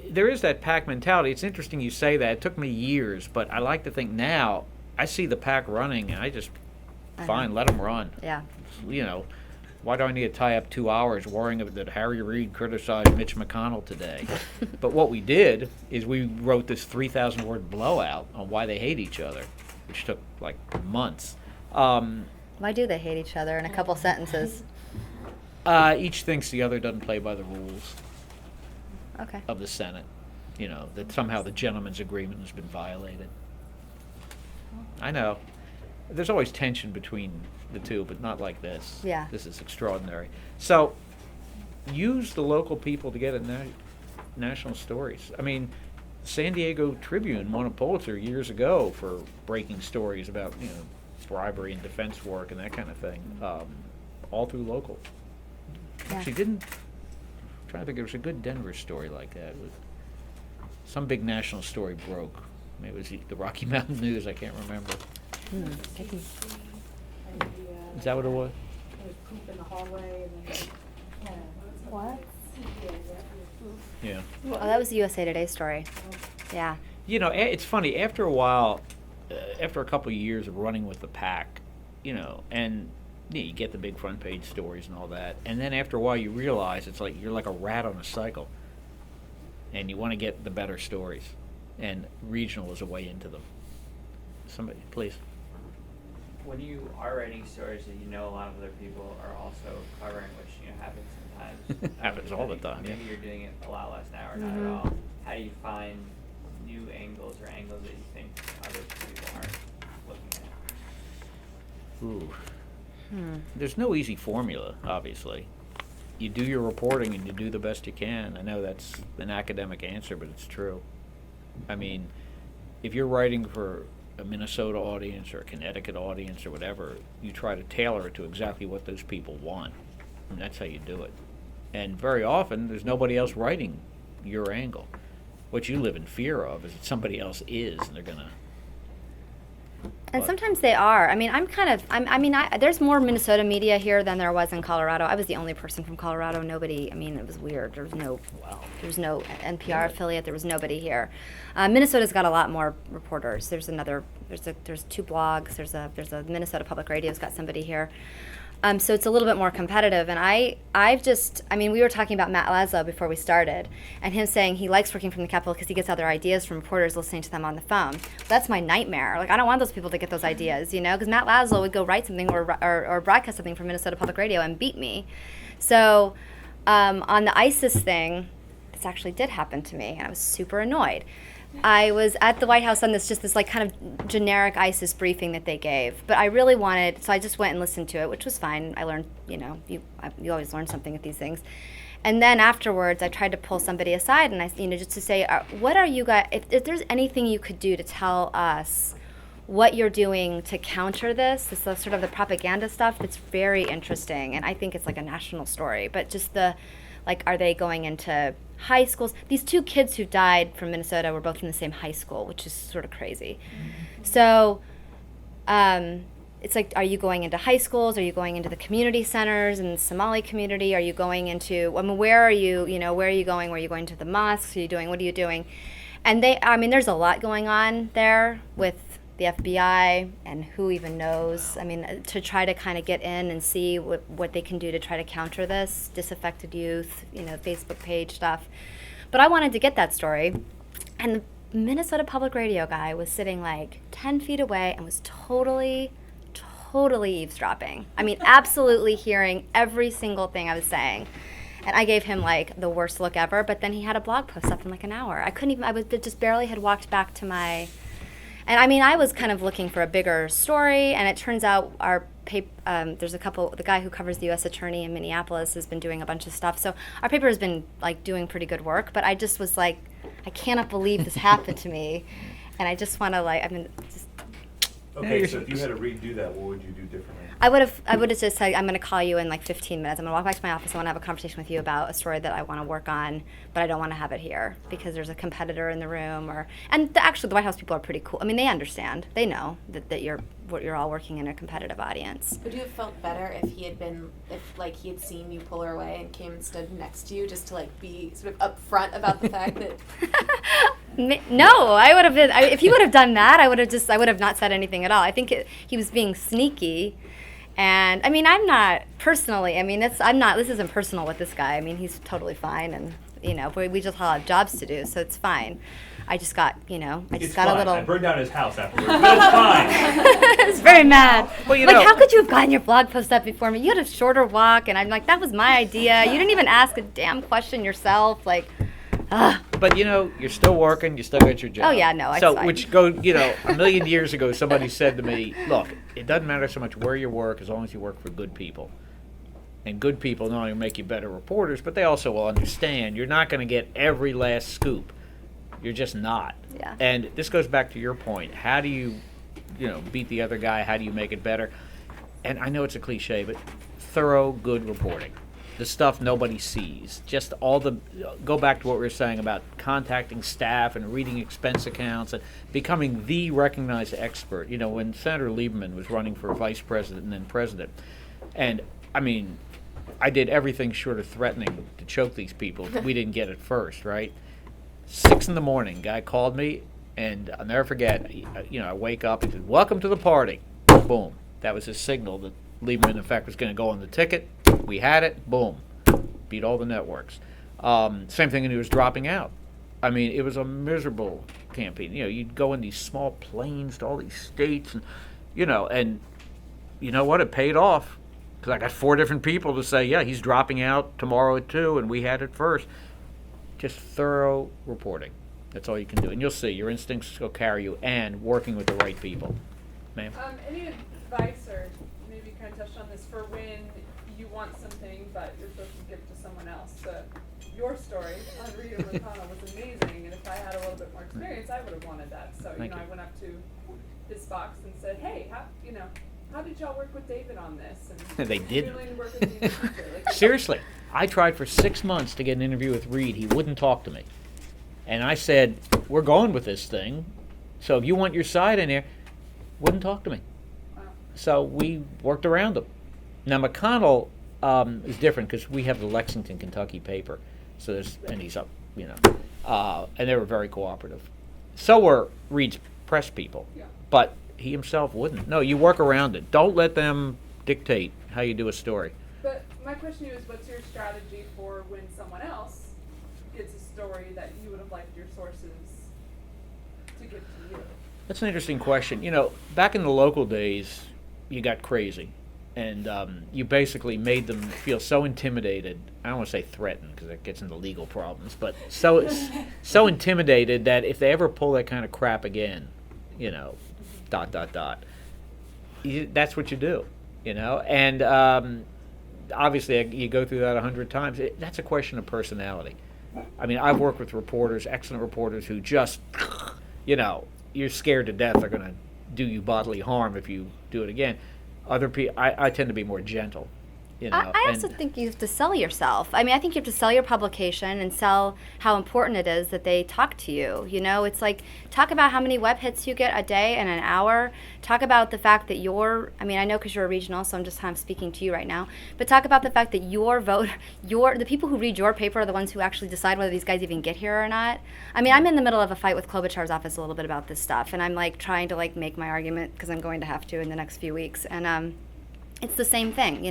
there is that pack mentality. It's interesting you say that. It took me years, but I like to think now, I see the pack running, and I just, fine, let them run. Yeah. You know, why do I need to tie up 2 hours worrying that Harry Reid criticized Mitch McConnell today? But what we did is we wrote this 3,000-word blowout on why they hate each other. which took like months. Why do they hate each other in a couple sentences? Each thinks the other doesn't play by the rules Okay. of the Senate. You know, that somehow the gentleman's agreement has been violated. I know. There's always tension between the two, but not like this. Yeah. This is extraordinary. So, use the local people to get at national stories. I mean, San Diego Tribune won a Pulitzer years ago for breaking stories about, you know, bribery and defense work and that kind of thing, all through local. Yeah. Actually, I'm trying to think, there was a good Denver story like that. With some big national story broke. Maybe it was the Rocky Mountain News, I can't remember. Is that what it was? There's poop in the hallway and then. What? Yeah. Oh, that was the USA Today story. Yeah. You know, it's funny, after a while, after a couple of years of running with the pack, you know, and you get the big front page stories and all that, and then after a while you realize it's like you're like a rat on a cycle, and you want to get the better stories, and regional is a way into them. Somebody, please. When you are writing stories that you know a lot of other people are also covering, which happens sometimes. Happens all the time, Maybe yeah. you're doing it a lot less now or not at all. How do you find new angles or angles that you think other people aren't looking at? Ooh. There's no easy formula, obviously. You do your reporting and you do the best you can. I know that's an academic answer, but it's true. I mean, if you're writing for a Minnesota audience or a Connecticut audience or whatever, you try to tailor it to exactly what those people want. And that's how you do it. And very often, there's nobody else writing your angle. What you live in fear of is that somebody else is, and they're gonna. And sometimes they are. I mean, there's more Minnesota media here than there was in Colorado. I was the only person from Colorado. Nobody, I mean, it was weird. There was no NPR affiliate. There was nobody here. Minnesota's got a lot more reporters. There's two blogs. There's a Minnesota Public Radio's got somebody here. So it's a little bit more competitive. And we were talking about Matt Laszlo before we started, and him saying he likes working from the Capitol because he gets other ideas from reporters listening to them on the phone. That's my nightmare. Like, I don't want those people to get those ideas, you know, because Matt Laszlo would go write something or broadcast something from Minnesota Public Radio and beat me. So on the ISIS thing, this actually did happen to me, and I was super annoyed. I was at the White House on this like kind of generic ISIS briefing that they gave, but I really wanted, so I just went and listened to it, which was fine. I learned, you know, you always learn something at these things. And then afterwards, I tried to pull somebody aside and just to say, what are you guys, if there's anything you could do to tell us what you're doing to counter this is sort of the propaganda stuff that's very interesting, and I think it's like a national story, but just are they going into high schools? These two kids who died from Minnesota were both in the same high school, which is sort of crazy. So it's like, are you going into high schools? Are you going into the community centers in the Somali community? Are you going into, where are you, where are you going? Where are you going to the mosques? What are you doing? And there's a lot going on there with the FBI and who even knows. To try to kind of get in and see what they can do to try to counter this, disaffected youth, Facebook page stuff. But I wanted to get that story. And the Minnesota Public Radio guy was sitting like 10 feet away and was totally eavesdropping. Absolutely hearing every single thing I was saying. And I gave him like the worst look ever, but then he had a blog post up in like an hour. I just barely had walked back to my. And I was kind of looking for a bigger story, and it turns out there's the guy who covers the U.S. Attorney in Minneapolis has been doing a bunch of stuff. So our paper has been like doing pretty good work, but I just was like, I cannot believe this happened to me, and I just want to just. Okay, so if you had to redo that, what would you do differently? I would have just said, I'm going to call you in like 15 minutes. I'm going to walk back to my office. I want to have a conversation with you about a story that I want to work on, but I don't want to have it here because there's a competitor in the room. Actually, the White House people are pretty cool. They understand. They know that you're all working in a competitive audience. Would you have felt better if he had seen you pull her away and came and stood next to you just to be sort of upfront about the fact that? No, I would have been. If he would have done that, I would have not said anything at all. I think he was being sneaky. And I'm not personally. This isn't personal with this guy. He's totally fine, and we just all have jobs to do, so it's fine. I just got, I just It's got fine. a little. I burned down his house afterwards, but it's fine. I was very mad. Well, you like, know- how could you have gotten your blog post up before me? You had a shorter walk, and I'm like, that was my idea. You didn't even ask a damn question yourself. Like, But you're still working. You still got your job. Oh, yeah, no, it's So, fine. which a million years ago, somebody said to me, "Look, it doesn't matter so much where you work as long as you work for good people." And good people not only make you better reporters, but they also will understand you're not going to get every last scoop. You're just not. Yeah. And this goes back to your point. How do you, beat the other guy? How do you make it better? And I know it's a cliche, but thorough, good reporting. The stuff nobody sees. Just go back to what we were saying about contacting staff and reading expense accounts and becoming the recognized expert. When Senator Lieberman was running for vice president and then president, and I did everything short of threatening to choke these people. We didn't get it first, right? 6 a.m, guy called me, and I'll never forget, I wake up, he said, "Welcome to the party." Boom. That was his signal that Lieberman, in fact, was going to go on the ticket. We had it. Boom. Beat all the networks. Same thing when he was dropping out. It was a miserable campaign. You'd go in these small planes to all these states, and you know what? It paid off. Because I got 4 different people to say, yeah, he's dropping out tomorrow at 2, and we had it first. Just thorough reporting. That's all you can do. And you'll see, your instincts will carry you, and working with the right people. Ma'am? Any advice, or maybe you kind of touched on this, for when you want something but you're supposed to give it to someone else? Your story on Rita McConnell was amazing, and if I had a little bit more experience, I would have wanted that. So, Thank you. I went up to his box and said, hey, how did y'all work with David on this? And They did. Willing to work with me in the future? Seriously, I tried for 6 months to get an interview with Reed. He wouldn't talk to me. And I said, we're going with this thing, so if you want your side in there, wouldn't talk to me. Wow. So we worked around him. Now, McConnell is different because we have the Lexington, Kentucky paper. So and he's up, and they were very cooperative. So were Reed's press people. Yeah. But he himself wouldn't. No, you work around it. Don't let them dictate how you do a story. But my question to you is, what's your strategy for when someone else gets a story that you would have liked your sources to give to you? That's an interesting question. Back in the local days, you got crazy. And you basically made them feel so intimidated. I don't want to say threatened because that gets into legal problems, but so intimidated that if they ever pull that kind of crap again, that's what you do, And obviously, you go through that 100 times. That's a question of personality. I've worked with reporters, excellent reporters, who just, you're scared to death they're going to do you bodily harm if you do it again. Other people, I tend to be more gentle. I also think you have to sell yourself. I think you have to sell your publication and sell how important it is that they talk to you. It's like, talk about how many web hits you get a day and an hour. Talk about the fact that I know because you're a regional, so I'm just kind of speaking to you right now, but talk about the fact that the people who read your paper are the ones who actually decide whether these guys even get here or not. I'm in the middle of a fight with Klobuchar's office a little bit about this stuff, and I'm trying to make my argument because I'm going to have to in the next few weeks. And it's the same thing,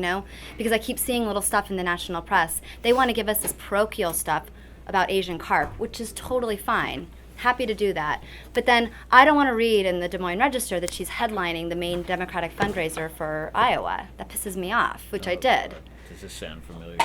because I keep seeing little stuff in the national press. They want to give us this parochial stuff about Asian carp, which is totally fine. Happy to do that. But then I don't want to read in the Des Moines Register that she's headlining the main Democratic fundraiser for Iowa. That pisses me off, which I did. Does this sound familiar?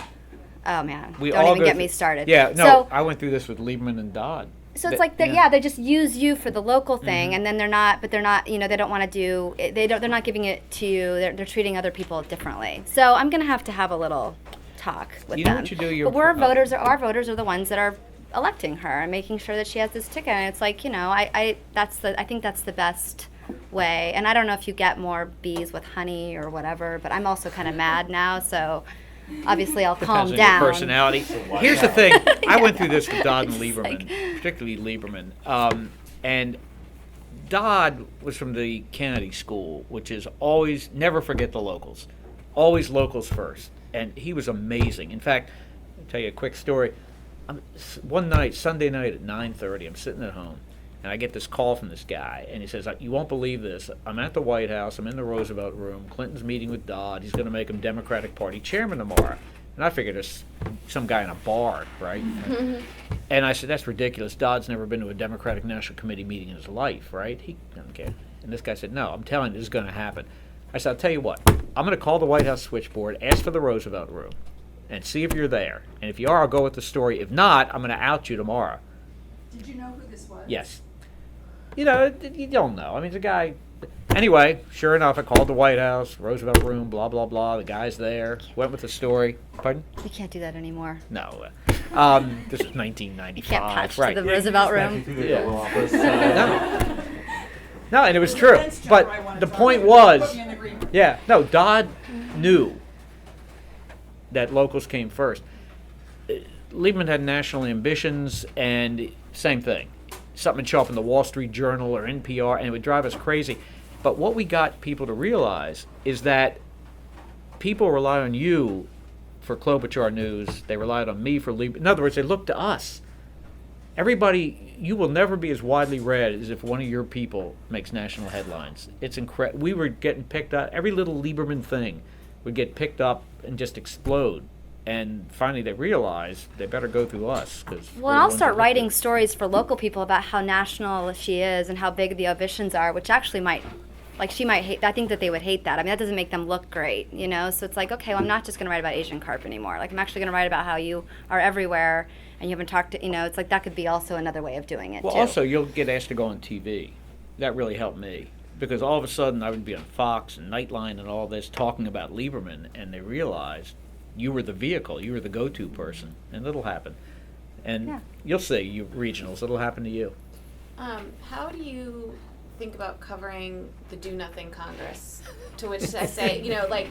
Oh, man. Don't even get me started. Yeah, no, So, I went through this with Lieberman and Dodd. So it's like they just use you for the local thing, and then they're not. They don't want to do. They're not giving it to you. They're treating other people differently. So I'm gonna have to have a little talk with them. What you do? But our voters are the ones that are electing her and making sure that she has this ticket. And it's like, I think that's the best way. And I don't know if you get more bees with honey or whatever, but I'm also kind of mad now, so. Obviously, I'll calm Depends on down. your personality. Here's the thing. I went through this with Dodd and Lieberman, particularly Lieberman. And Dodd was from the Kennedy School, which is always, never forget the locals. Always locals first. And he was amazing. In fact, I'll tell you a quick story. One night, Sunday night at 9:30, I'm sitting at home. And I get this call from this guy, and he says, you won't believe this. I'm at the White House. I'm in the Roosevelt Room. Clinton's meeting with Dodd. He's going to make him Democratic Party chairman tomorrow. And I figured it's some guy in a bar, right? And I said, that's ridiculous. Dodd's never been to a Democratic National Committee meeting in his life, right? He doesn't care. And this guy said, no, I'm telling you, this is going to happen. I said, I'll tell you what. I'm going to call the White House switchboard, ask for the Roosevelt Room, and see if you're there. And if you are, I'll go with the story. If not, I'm going to out you tomorrow. Did you know who this was? Yes. You know, you don't know. I mean, the guy... Anyway, sure enough, I called the White House, Roosevelt Room, blah, blah, blah. The guy's there. Went with the story. Pardon? You can't do that anymore. No. This is 1995. You can't patch right. to the Roosevelt Room. No. No, and it was true. But the point was, yeah, no, Dodd knew that locals came first. Liebman had national ambitions, and same thing. Something would show up in the Wall Street Journal or NPR, and it would drive us crazy. But what we got people to realize is that people rely on you for Klobuchar news. They relied on me for Liebman. In other words, they look to us. Everybody, you will never be as widely read as if one of your people makes national headlines. It's incredible. We were getting picked up. Every little Lieberman thing would get picked up and just explode. And finally they realized they better go through us. Well, I'll start writing stories for local people about how national she is and how big the auditions are, which actually might, like, she might hate, I think that they would hate that. I mean, that doesn't make them look great, you know? So it's like, okay, well, I'm not just going to write about Asian carp anymore. Like, I'm actually going to write about how you are everywhere and you haven't talked to, you know, it's like that could be also another way of doing it, well, too. also, you'll get asked to go on TV. That really helped me. Because all of a sudden I would be on Fox and Nightline and all this talking about Lieberman, and they realized you were the vehicle, you were the go-to person, and it'll happen. And Yeah. you'll see, you regionals, it'll happen to you. How do you think about covering the Do Nothing Congress? To which I say, you know, like,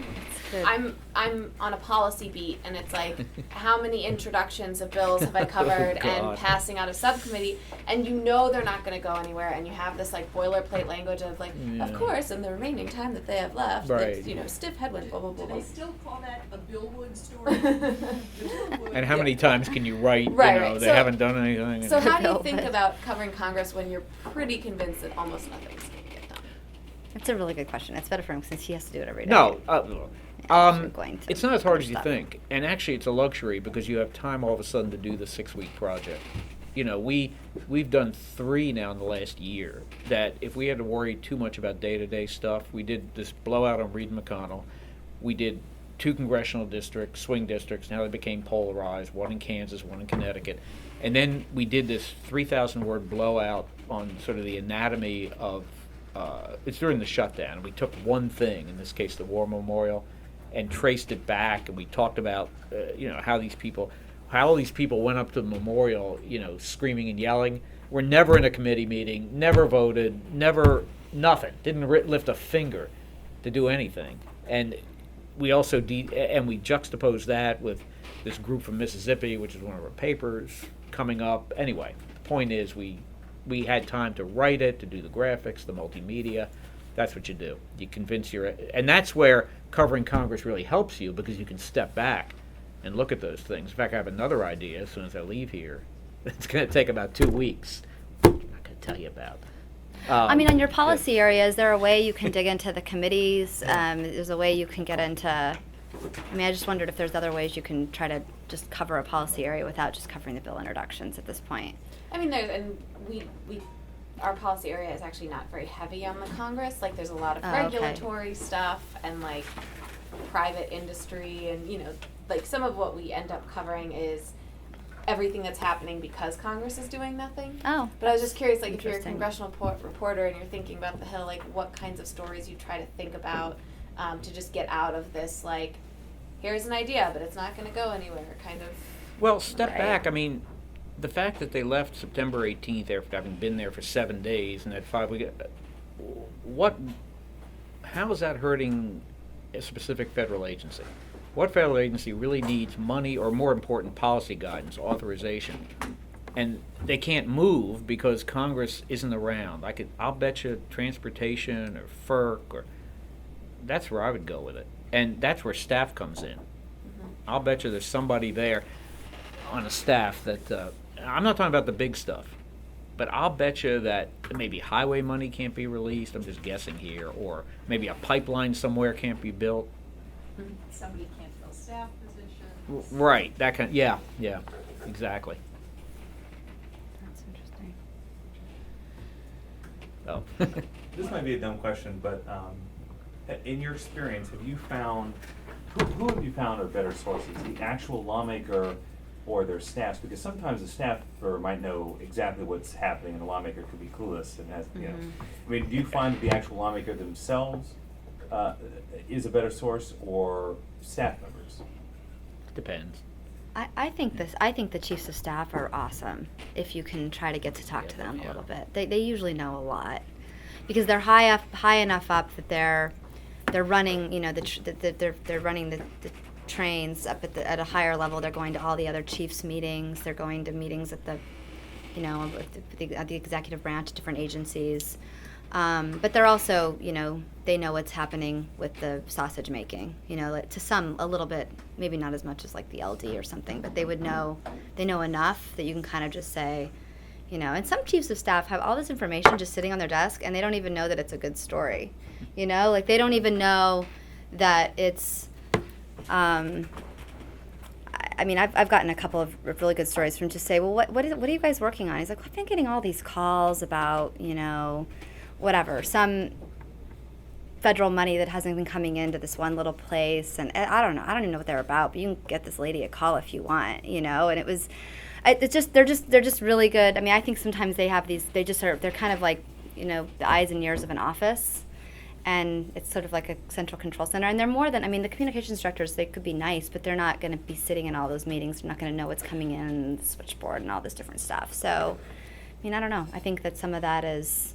good. I'm on a policy beat, and it's like, how many introductions of bills have I covered and God. passing out of subcommittee, and you know they're not going to go anywhere, and you have this like boilerplate language of like, Yeah. of course, in the remaining time that they have left, Right. it's, you know, stiff headwind, blah blah blah. Do blah. they still call that a Billwood story? And how many times can you write, Right, you know, right. they So- haven't done anything? So how do you Bill, think but- about covering Congress when you're pretty convinced that almost nothing's going to get done? That's a really good question. It's better for him since he has to do it every day. No, I'm going to it's not as hard as finish you that. think. And actually, it's a luxury because you have time all of a sudden to do the 6-week project. You know, we've done 3 now in the last year that if we had to worry too much about day-to-day stuff, we did this blowout on Reed and McConnell. We did 2 congressional districts, swing districts. Now they became polarized, one in Kansas, one in Connecticut. And then we did this 3,000-word blowout on sort of the anatomy of it's during the shutdown. We took one thing, in this case the War Memorial, and traced it back, and we talked about you know, how all these people went up to the memorial, you know, screaming and yelling. Were never in a committee meeting, never voted, never nothing. Didn't lift a finger to do anything. And we also and we juxtaposed that with this group from Mississippi, which is one of our papers coming up. Anyway, the point is we had time to write it, to do the graphics, the multimedia. That's what you do. You convince and that's where covering Congress really helps you, because you can step back and look at those things. In fact, I have another idea as soon as I leave here. It's going to take about 2 weeks. I'm not going to tell you about. I mean, on your policy area, is there a way you can dig into the committees? There's a way you can get into, I mean, I just wondered if there's other ways you can try to just cover a policy area without just covering the bill introductions at this point. I mean, our policy area is actually not very heavy on the Congress. Like, there's a lot of Oh, okay. regulatory stuff and like private industry, and you know, like some of what we end up covering is everything that's happening because Congress is doing nothing. Oh. But I was just curious, like, if you're a Interesting. congressional reporter and you're thinking about the Hill, like, what kinds of stories you try to think about to just get out of this, like, here's an idea, but it's not going to go anywhere, kind of. Well, step Right. back. I mean, the fact that they left September 18th after having been there for 7 days and that 5 week, how is that hurting a specific federal agency? What federal agency really needs money, or more important, policy guidance, authorization? And they can't move because Congress isn't around. I'll bet you transportation or FERC, that's where I would go with it. And that's where staff comes in. I'll bet you there's somebody there on a staff that, I'm not talking about the big stuff, but I'll bet you that maybe highway money can't be released, I'm just guessing here, or maybe a pipeline somewhere can't be built. Somebody can't fill staff positions. Right, that kind, yeah, exactly. That's interesting. Oh. This might be a dumb question, but in your experience, have you found, who have you found are better sources, the actual lawmaker or their staffs? Because sometimes the staffer might know exactly what's happening and the lawmaker could be clueless and has, you know. I mean, do you find that the actual lawmaker themselves is a better source or staff members? Depends. I think the chiefs of staff are awesome if you can try to get to talk to them a little bit. They usually know a lot because they're high enough up that they're running, you know, they're running the trains up at a higher level. They're going to all the other chiefs meetings. They're going to meetings at the, you know, at the executive branch, different agencies. But they're also, you know, they know what's happening with the sausage making, you know, to some, a little bit, maybe not as much as like the LD or something, but they know enough that you can kind of just say, you know, and some chiefs of staff have all this information just sitting on their desk and they don't even know that it's a good story, you know, like they don't even know that it's, I mean, I've gotten a couple of really good stories from just say, well, what are you guys working on? He's like, well, I've been getting all these calls about, you know, whatever, some federal money that hasn't been coming into this one little place, and I don't know, I don't even know what they're about, but you can get this lady a call if you want, you know. And they're just really good. I mean, I think sometimes they have these, they're kind of like, you know, the eyes and ears of an office, and it's sort of like a central control center. And they're more than, I mean, the communications directors, they could be nice, but they're not going to be sitting in all those meetings. They're not going to know what's coming in, the switchboard, and all this different stuff. So, I mean, I don't know. I think that some of that is.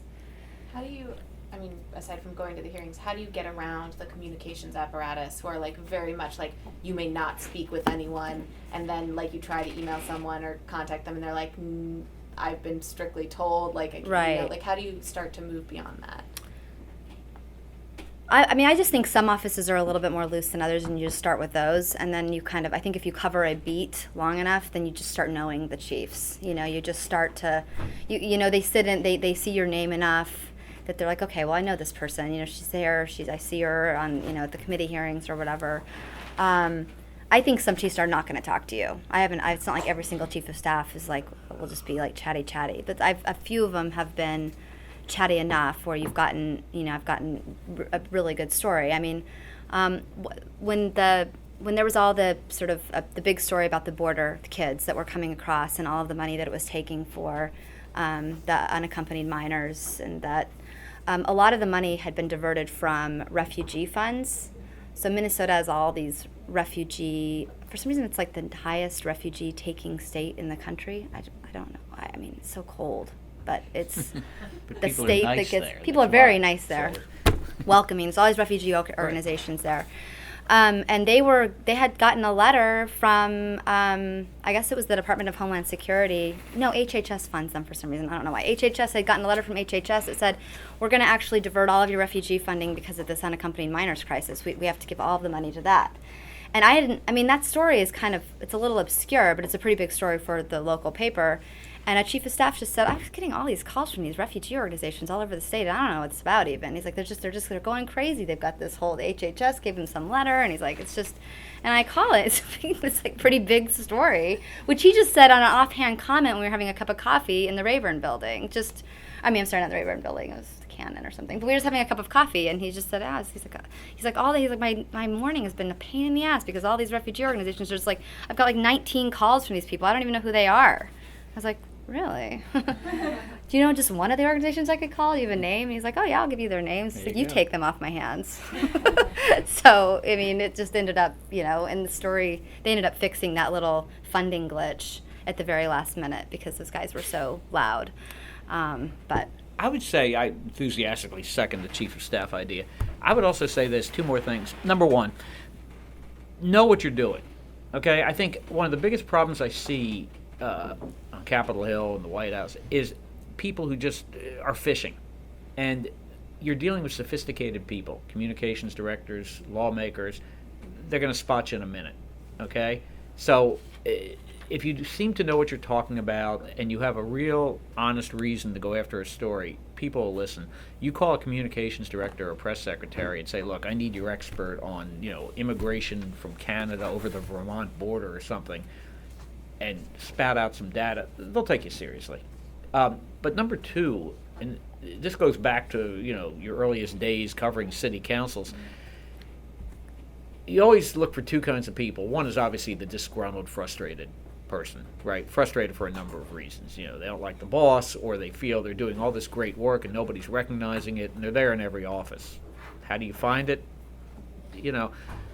How do you, I mean, aside from going to the hearings, how do you get around the communications apparatus who are like very much like, you may not speak with anyone, and then like you try to email someone or contact them and they're like, I've been strictly told, like, right. You know, like how do you start to move beyond that? I mean, I just think some offices are a little bit more loose than others, and you just start with those, and then you kind of, I think if you cover a beat long enough, then you just start knowing the chiefs. You know, you just start to, you know, they sit in, they see your name enough that they're like, okay, well, I know this person. You know, she's there. I see her on, you know, at the committee hearings or whatever. I think some chiefs are not going to talk to you. It's not like every single chief of staff is like, will just be like chatty. But a few of them have been chatty enough where I've gotten a really good story. I mean, when there was all the sort of the big story about the border, the kids that were coming across and all of the money that it was taking for the unaccompanied minors, and that a lot of the money had been diverted from refugee funds. So Minnesota has all these for some reason it's like the highest refugee taking state in the country. I don't know. I mean, it's so cold, but it's But the people state are nice that gets, there, people are that's very why. nice there. So- Welcoming. There's all these refugee organizations there. And they had gotten a letter from, I guess it was the Department of Homeland Security. No, HHS funds them for some reason. I don't know why. HHS had gotten a letter from HHS that said, we're going to actually divert all of your refugee funding because of this unaccompanied minors crisis. We have to give all of the money to that. And I mean, that story is kind of, it's a little obscure, but it's a pretty big story for the local paper. And a chief of staff just said, I was getting all these calls from these refugee organizations all over the state. I don't know what it's about even. He's like, they're going crazy. They've got this whole, the HHS gave them some letter, and he's like, it's just, and I call it, it's like pretty big story, which he just said on an offhand comment when we were having a cup of coffee in the Rayburn building. I'm sorry, not the Rayburn building, it was Cannon or something. But we were just having a cup of coffee, and he just said, my morning has been a pain in the ass because all these refugee organizations are just like, I've got like 19 calls from these people. I don't even know who they are. I was like, really? Do you know just one of the organizations I could call? Do you have a name? And he's like, oh yeah, I'll give you their names. He's like, you take them off my hands. So, I mean, it just ended up, you know, in the story, they ended up fixing that little funding glitch at the very last minute because those guys were so loud. But I would say I enthusiastically second the chief of staff idea. I would also say there's two more things. Number one, know what you're doing. Okay, I think one of the biggest problems I see on Capitol Hill and the White House is people who just are fishing. And you're dealing with sophisticated people, communications directors, lawmakers. They're going to spot you in a minute. Okay, so if you seem to know what you're talking about and you have a real honest reason to go after a story, people will listen. You call a communications director or press secretary and say, look, I need your expert on, immigration from Canada over the Vermont border or something, and spout out some data, they'll take you seriously. But number two, and this goes back to, your earliest days covering city councils, you always look for two kinds of people. One is obviously the disgruntled, frustrated person, right? Frustrated for a number of reasons. They don't like the boss, or they feel they're doing all this great work and nobody's recognizing it, and they're there in every office. How do you find it?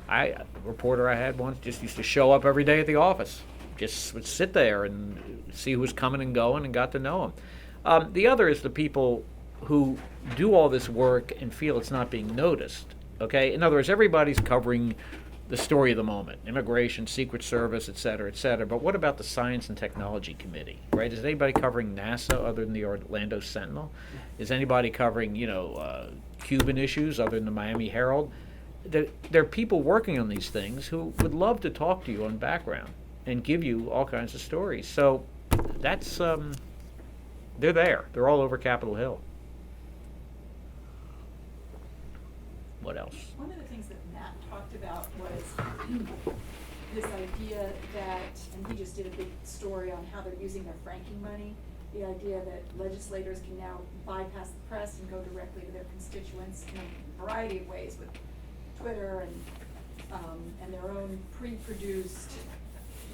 A reporter I had once just used to show up every day at the office. Just would sit there and see who was coming and going and got to know them. The other is the people who do all this work and feel it's not being noticed. Okay? In other words, everybody's covering the story of the moment, immigration, Secret Service, et cetera, et cetera. But what about the Science and Technology Committee, right? Is anybody covering NASA other than the Orlando Sentinel? Is anybody covering, Cuban issues other than the Miami Herald? There are people working on these things who would love to talk to you on background and give you all kinds of stories. So that's, they're there. They're all over Capitol Hill. What else? One of the things that Matt talked about was this idea that, and he just did a big story on how they're using their Franken money, the idea that legislators can now bypass the press and go directly to their constituents in a variety of ways with Twitter and their own pre-produced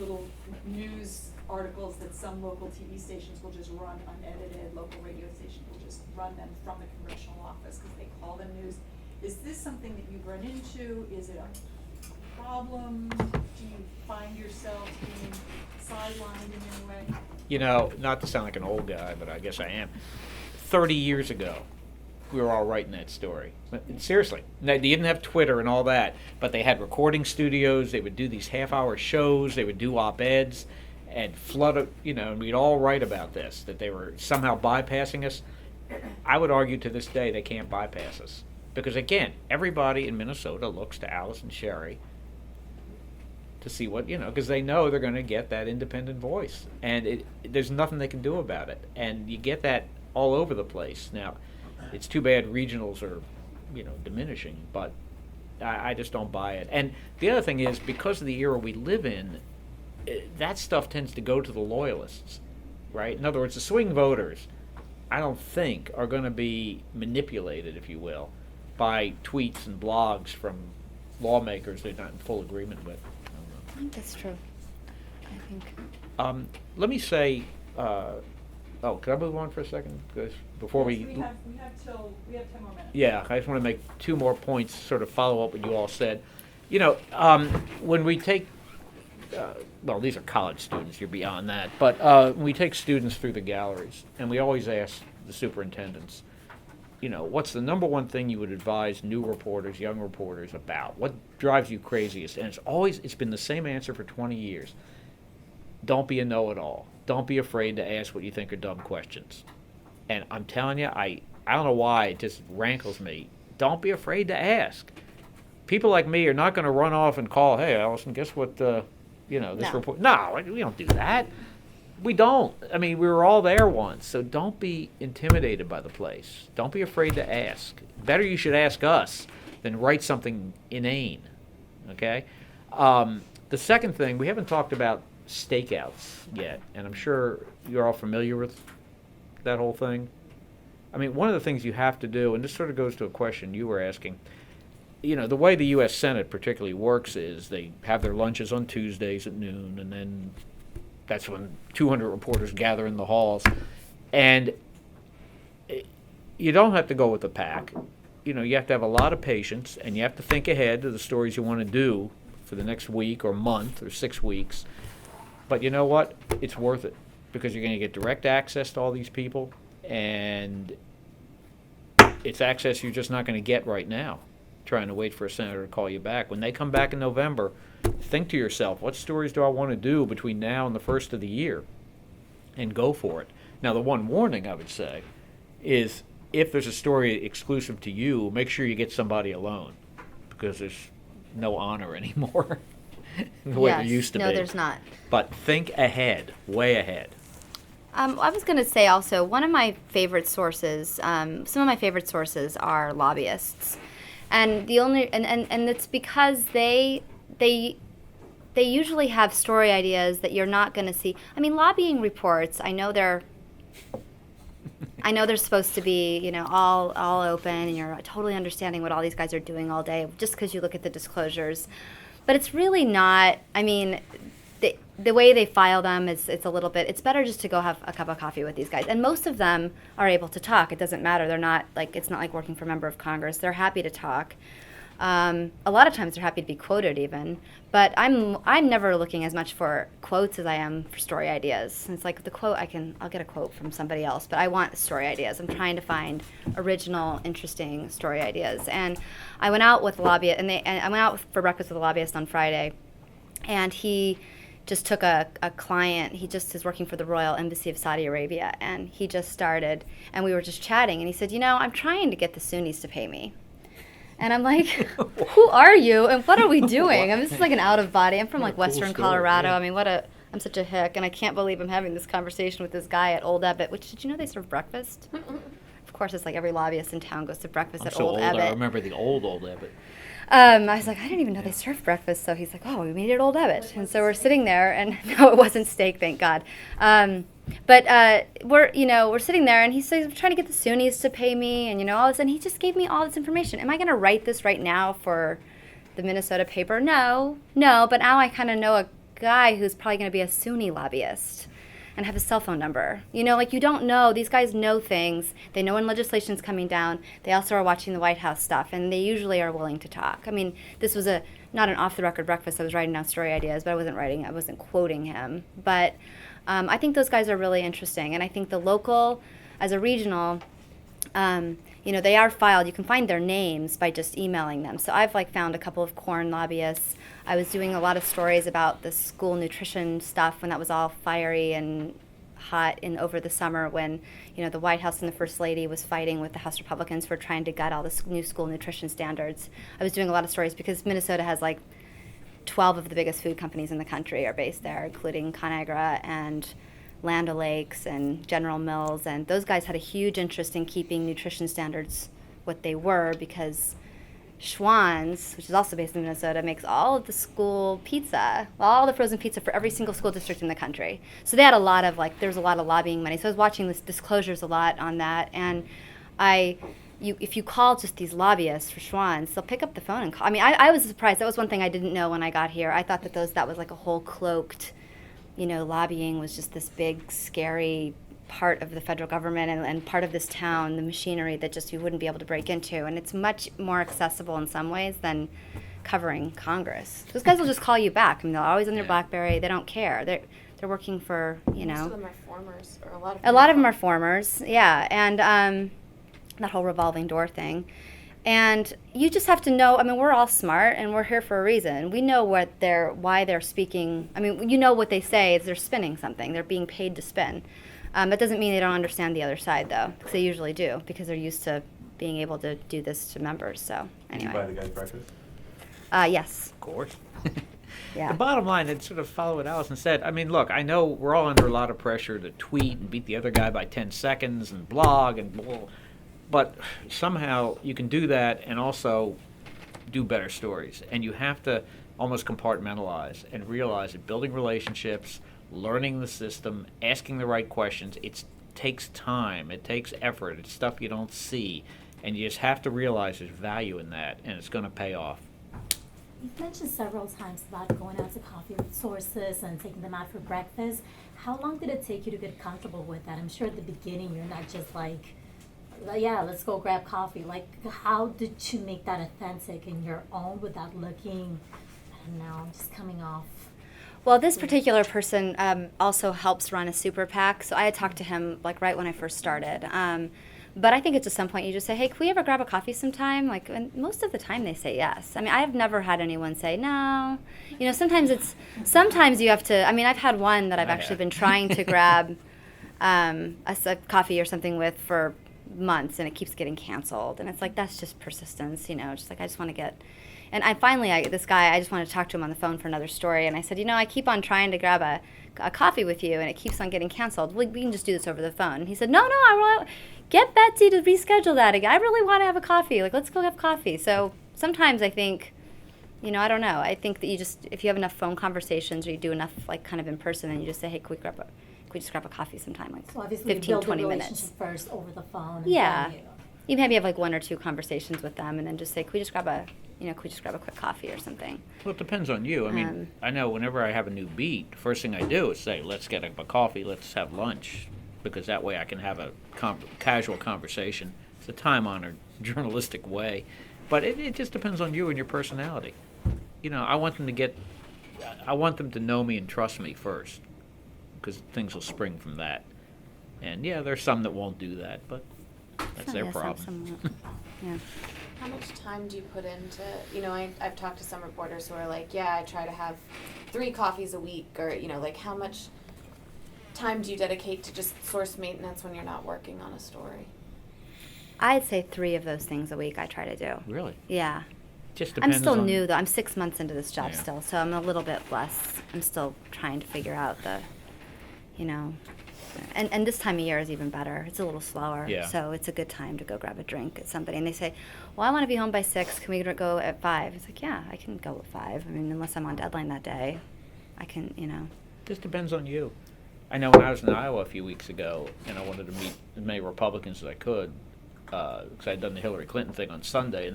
little news articles that some local TV stations will just run unedited, local radio stations will just run them from the congressional office because they call them news. Is this something that you've run into? Is it a problem? Do you find yourself being sidelined in any way? Not to sound like an old guy, but I guess I am. 30 years ago, we were all writing that story. Seriously. They didn't have Twitter and all that, but they had recording studios. They would do these half-hour shows. They would do op-eds and flood, and we'd all write about this, that they were somehow bypassing us. I would argue to this day they can't bypass us. Because, again, everybody in Minnesota looks to Allison Sherry to see what, because they know they're going to get that independent voice. And there's nothing they can do about it. And you get that all over the place. Now, it's too bad regionals are, diminishing, but I just don't buy it. And the other thing is, because of the era we live in, that stuff tends to go to the loyalists, right? In other words, the swing voters, I don't think, are going to be manipulated, if you will, by tweets and blogs from lawmakers they're not in full agreement with. I think that's true. I think. Let me say, can I move on for a second? Because before We have 10 more minutes. Yeah, I just want to make two more points, sort of follow up what you all said. When we take, these are college students, you're beyond that, but when we take students through the galleries, and we always ask the superintendents, what's the number one thing you would advise new reporters, young reporters about? What drives you craziest? And it's been the same answer for 20 years. Don't be a know-it-all. Don't be afraid to ask what you think are dumb questions. And I'm telling you, I don't know why, it just rankles me. Don't be afraid to ask. People like me are not going to run off and call, hey, Allison, guess what, this report. No, we don't do that. We don't. I mean, we were all there once, so don't be intimidated by the place. Don't be afraid to ask. Better you should ask us than write something inane, okay? The second thing, we haven't talked about stakeouts yet, and I'm sure you're all familiar with that whole thing. I mean, one of the things you have to do, and this sort of goes to a question you were asking, the way the U.S. Senate particularly works is they have their lunches on Tuesdays at noon, and then that's when 200 reporters gather in the halls. And you don't have to go with the pack. You have to have a lot of patience, and you have to think ahead to the stories you want to do for the next week or month or 6 weeks. But you know what? It's worth it, because you're going to get direct access to all these people, and it's access you're just not going to get right now, trying to wait for a senator to call you back. When they come back in November, think to yourself, what stories do I want to do between now and the first of the year? And go for it. Now, the one warning I would say is, if there's a story exclusive to you, make sure you get somebody alone, because there's no honor anymore. the way Yes. there used to No, be. there's not. But think ahead, way ahead. I was going to say also, one of my favorite sources, some of my favorite sources are lobbyists. And the only, and it's because they usually have story ideas that you're not going to see. I mean, lobbying reports, I know they're supposed to be, all open, and you're totally understanding what all these guys are doing all day just because you look at the disclosures. But it's really not. I mean, the way they file them it's a little bit. It's better just to go have a cup of coffee with these guys. And most of them are able to talk. It doesn't matter. They're not like, it's not like working for a member of Congress. They're happy to talk. A lot of times they're happy to be quoted even, but I'm never looking as much for quotes as I am for story ideas. And it's like the quote, I'll get a quote from somebody else, but I want story ideas. I'm trying to find original, interesting story ideas. And I went out with a lobbyist, and I went out for breakfast with a lobbyist on Friday, and he just took a client. He just is working for the Royal Embassy of Saudi Arabia, and he just started, and we were just chatting, and he said, I'm trying to get the Sunnis to pay me. And I'm like, who are you and what are we doing? I mean, this is like an out of body. I'm from like Western Colorado. Yeah. I mean, I'm such a hick, and I can't believe I'm having this conversation with this guy at Old Ebbitt, which, did you know they serve breakfast? Of course, it's like every lobbyist in town goes to breakfast I'm at so Old old. Ebbitt. I remember the old Ebbitt. I was like, I didn't even know they served breakfast. So he's like, oh, we meet at Old Ebbitt. And so we're sitting there, and no, it wasn't steak, thank God. But we're sitting there, and he says, I'm trying to get the Sunnis to pay me, and all this, and he just gave me all this information. Am I going to write this right now for the Minnesota paper? No, but now I kind of know a guy who's probably going to be a Sunni lobbyist and have his cell phone number. You don't know. These guys know things. They know when legislation's coming down. They also are watching the White House stuff, and they usually are willing to talk. I mean, this was not an off-the-record breakfast. I was writing down story ideas, but I wasn't quoting him. But I think those guys are really interesting, and I think the local, as a regional, they are filed. You can find their names by just emailing them. So I've found a couple of corn lobbyists. I was doing a lot of stories about the school nutrition stuff when that was all fiery and hot over the summer when, the White House and the First Lady was fighting with the House Republicans for trying to gut all the new school nutrition standards. I was doing a lot of stories because Minnesota has 12 of the biggest food companies in the country are based there, including Conagra and Land O'Lakes and General Mills, and those guys had a huge interest in keeping nutrition standards what they were because Schwann's, which is also based in Minnesota, makes all of the school pizza, all the frozen pizza for every single school district in the country. So they had a lot of there's a lot of lobbying money. So I was watching this disclosures a lot on that, and if you call just these lobbyists for Schwann's, they'll pick up the phone and call. I mean, I was surprised. That was one thing I didn't know when I got here. I thought that was like a whole cloaked, lobbying was just this big, scary part of the federal government and part of this town, the machinery that just you wouldn't be able to break into. And it's much more accessible in some ways than covering Congress. Those guys will just call you back. I mean, they're always on their BlackBerry. They don't care. They're working for, Most of them are formers, or a lot of them. A lot of them are formers, yeah. And that whole revolving door thing. And you just have to know, I mean, we're all smart and we're here for a reason. We know why they're speaking. I mean, what they say is they're spinning something. They're being paid to spin. That doesn't mean they don't understand the other side, though, because they usually do, because they're used to being able to do this to members. So anyway. Did you buy the guy's breakfast? Yes. Of course. Yeah. The bottom line, and sort of follow what Allison said, I mean, look, I know we're all under a lot of pressure to tweet and beat the other guy by 10 seconds and blog and blah, but somehow you can do that and also do better stories. And you have to almost compartmentalize and realize that building relationships, learning the system, asking the right questions, it takes time, it takes effort, it's stuff you don't see, and you just have to realize there's value in that, and it's going to pay off. You've mentioned several times about going out to coffee with sources and taking them out for breakfast. How long did it take you to get comfortable with that? I'm sure at the beginning you're not just yeah, let's go grab coffee. How did you make that authentic in your own without looking, I don't know, just coming off? Well, this particular person also helps run a super PAC, so I had talked to him right when I first started. But I think it's at some point you just say, hey, can we ever grab a coffee sometime? And most of the time they say yes. I mean, I've never had anyone say no. Sometimes you have to, I mean, I've had one that I've actually been trying to grab a coffee or something with for months, and it keeps getting canceled. And it's that's just persistence, just I just want to get And this guy, I just wanted to talk to him on the phone for another story. And I said, I keep on trying to grab a coffee with you, and it keeps on getting canceled. We can just do this over the phone. And he said, no, get Betsy to reschedule that again. I really want to have a coffee. Like, let's go have coffee. So sometimes I think, I don't know. I think that if you have enough phone conversations or you do enough, like, kind of in person, then you just say, hey, can we just grab a coffee sometime, like So obviously 15, you build 20 the minutes. relationship first over the phone. And Yeah. then You maybe have like 1 or 2 conversations with them, and then just say, can we just grab a quick coffee or something? Well, it depends on you. I mean, I know whenever I have a new beat, first thing I do is say, let's get a coffee, let's have lunch, because that way I can have a casual conversation. It's a time-honored journalistic way, but it just depends on you and your personality. I want them to know me and trust me first, because things will spring from that. And yeah, there's some that won't do that, but that's their problem. Yeah. How much time do you put into, I've talked to some reporters who are like, yeah, I try to have 3 coffees a week, or, like, how much time do you dedicate to just source maintenance when you're not working on a story? I'd say 3 of those things a week I try to do. Really? Yeah. Just I'm depends still on, new, though. I'm 6 months into this job Yeah. still, so I'm a little bit less. I'm still trying to figure out and this time of year is even better. It's a little slower, Yeah. so it's a good time to go grab a drink at somebody. And they say, well, I want to be home by 6. Can we go at 5? It's like, yeah, I can go at 5. I mean, unless I'm on deadline that day, I can, Just depends on you. I know when I was in Iowa a few weeks ago, and I wanted to meet as many Republicans as I could, because I'd done the Hillary Clinton thing on Sunday,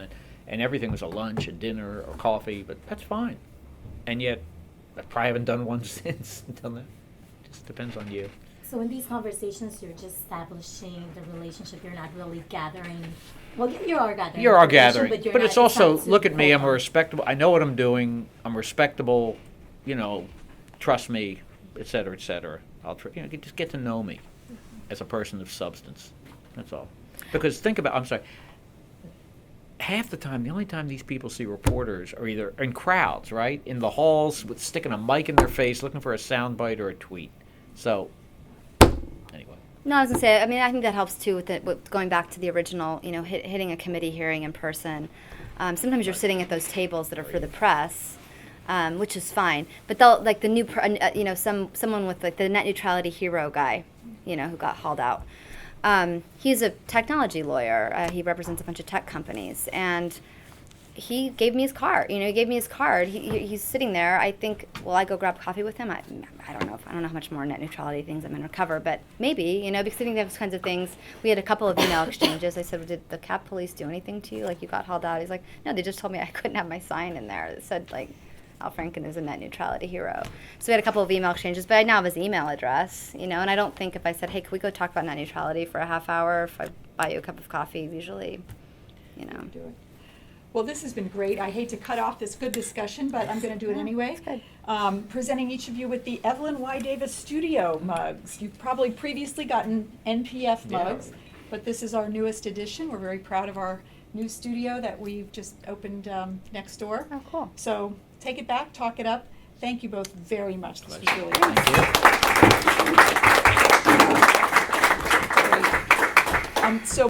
and everything was a lunch and dinner or coffee, but that's fine. And yet, I probably haven't done one since until then. Just depends on you. So in these conversations, you're just establishing the relationship. You're not really gathering. Well, you are gathering. You are information, gathering, but, you're but not, it's also, not to look at me, I'm a pull on. respectable, I know what I'm doing, I'm respectable, trust me, et cetera, I'll just get to know me as a person of substance, that's all. Because half the time, the only time these people see reporters are either in crowds, right, in the halls with sticking a mic in their face, looking for a soundbite or a tweet. So, anyway. No, I was going to say, I think that helps too with going back to the original, hitting a committee hearing in person. Sometimes you're sitting at those tables that are for the press, which is fine. But they'll, like the new, someone with like the net neutrality hero guy, who got hauled out. He's a technology lawyer. He represents a bunch of tech companies, and he gave me his card. He's sitting there. I think, will I go grab coffee with him? I don't know. I don't know how much more net neutrality things I'm going to cover, but maybe, because I think those kinds of things. We had a couple of email exchanges. I said, well, did the Cap Police do anything to you? Like, you got hauled out? He's like, no, they just told me I couldn't have my sign in there that said, like, Al Franken is a net neutrality hero. So we had a couple of email exchanges, but I now have his email address, and I don't think if I said, hey, can we go talk about net neutrality for a half hour, if I buy you a cup of coffee, usually, Do it. Well, this has been great. I hate to cut off this good discussion, but I'm going to do it anyway. That's good. Presenting each of you with the Evelyn Y. Davis Studio mugs. You've probably previously gotten NPF mugs, but this is our newest edition. We're very proud of our new studio that we've just opened next door. Oh, cool. So take it back, talk it up. Thank you both very much. This was really Thank you. great. So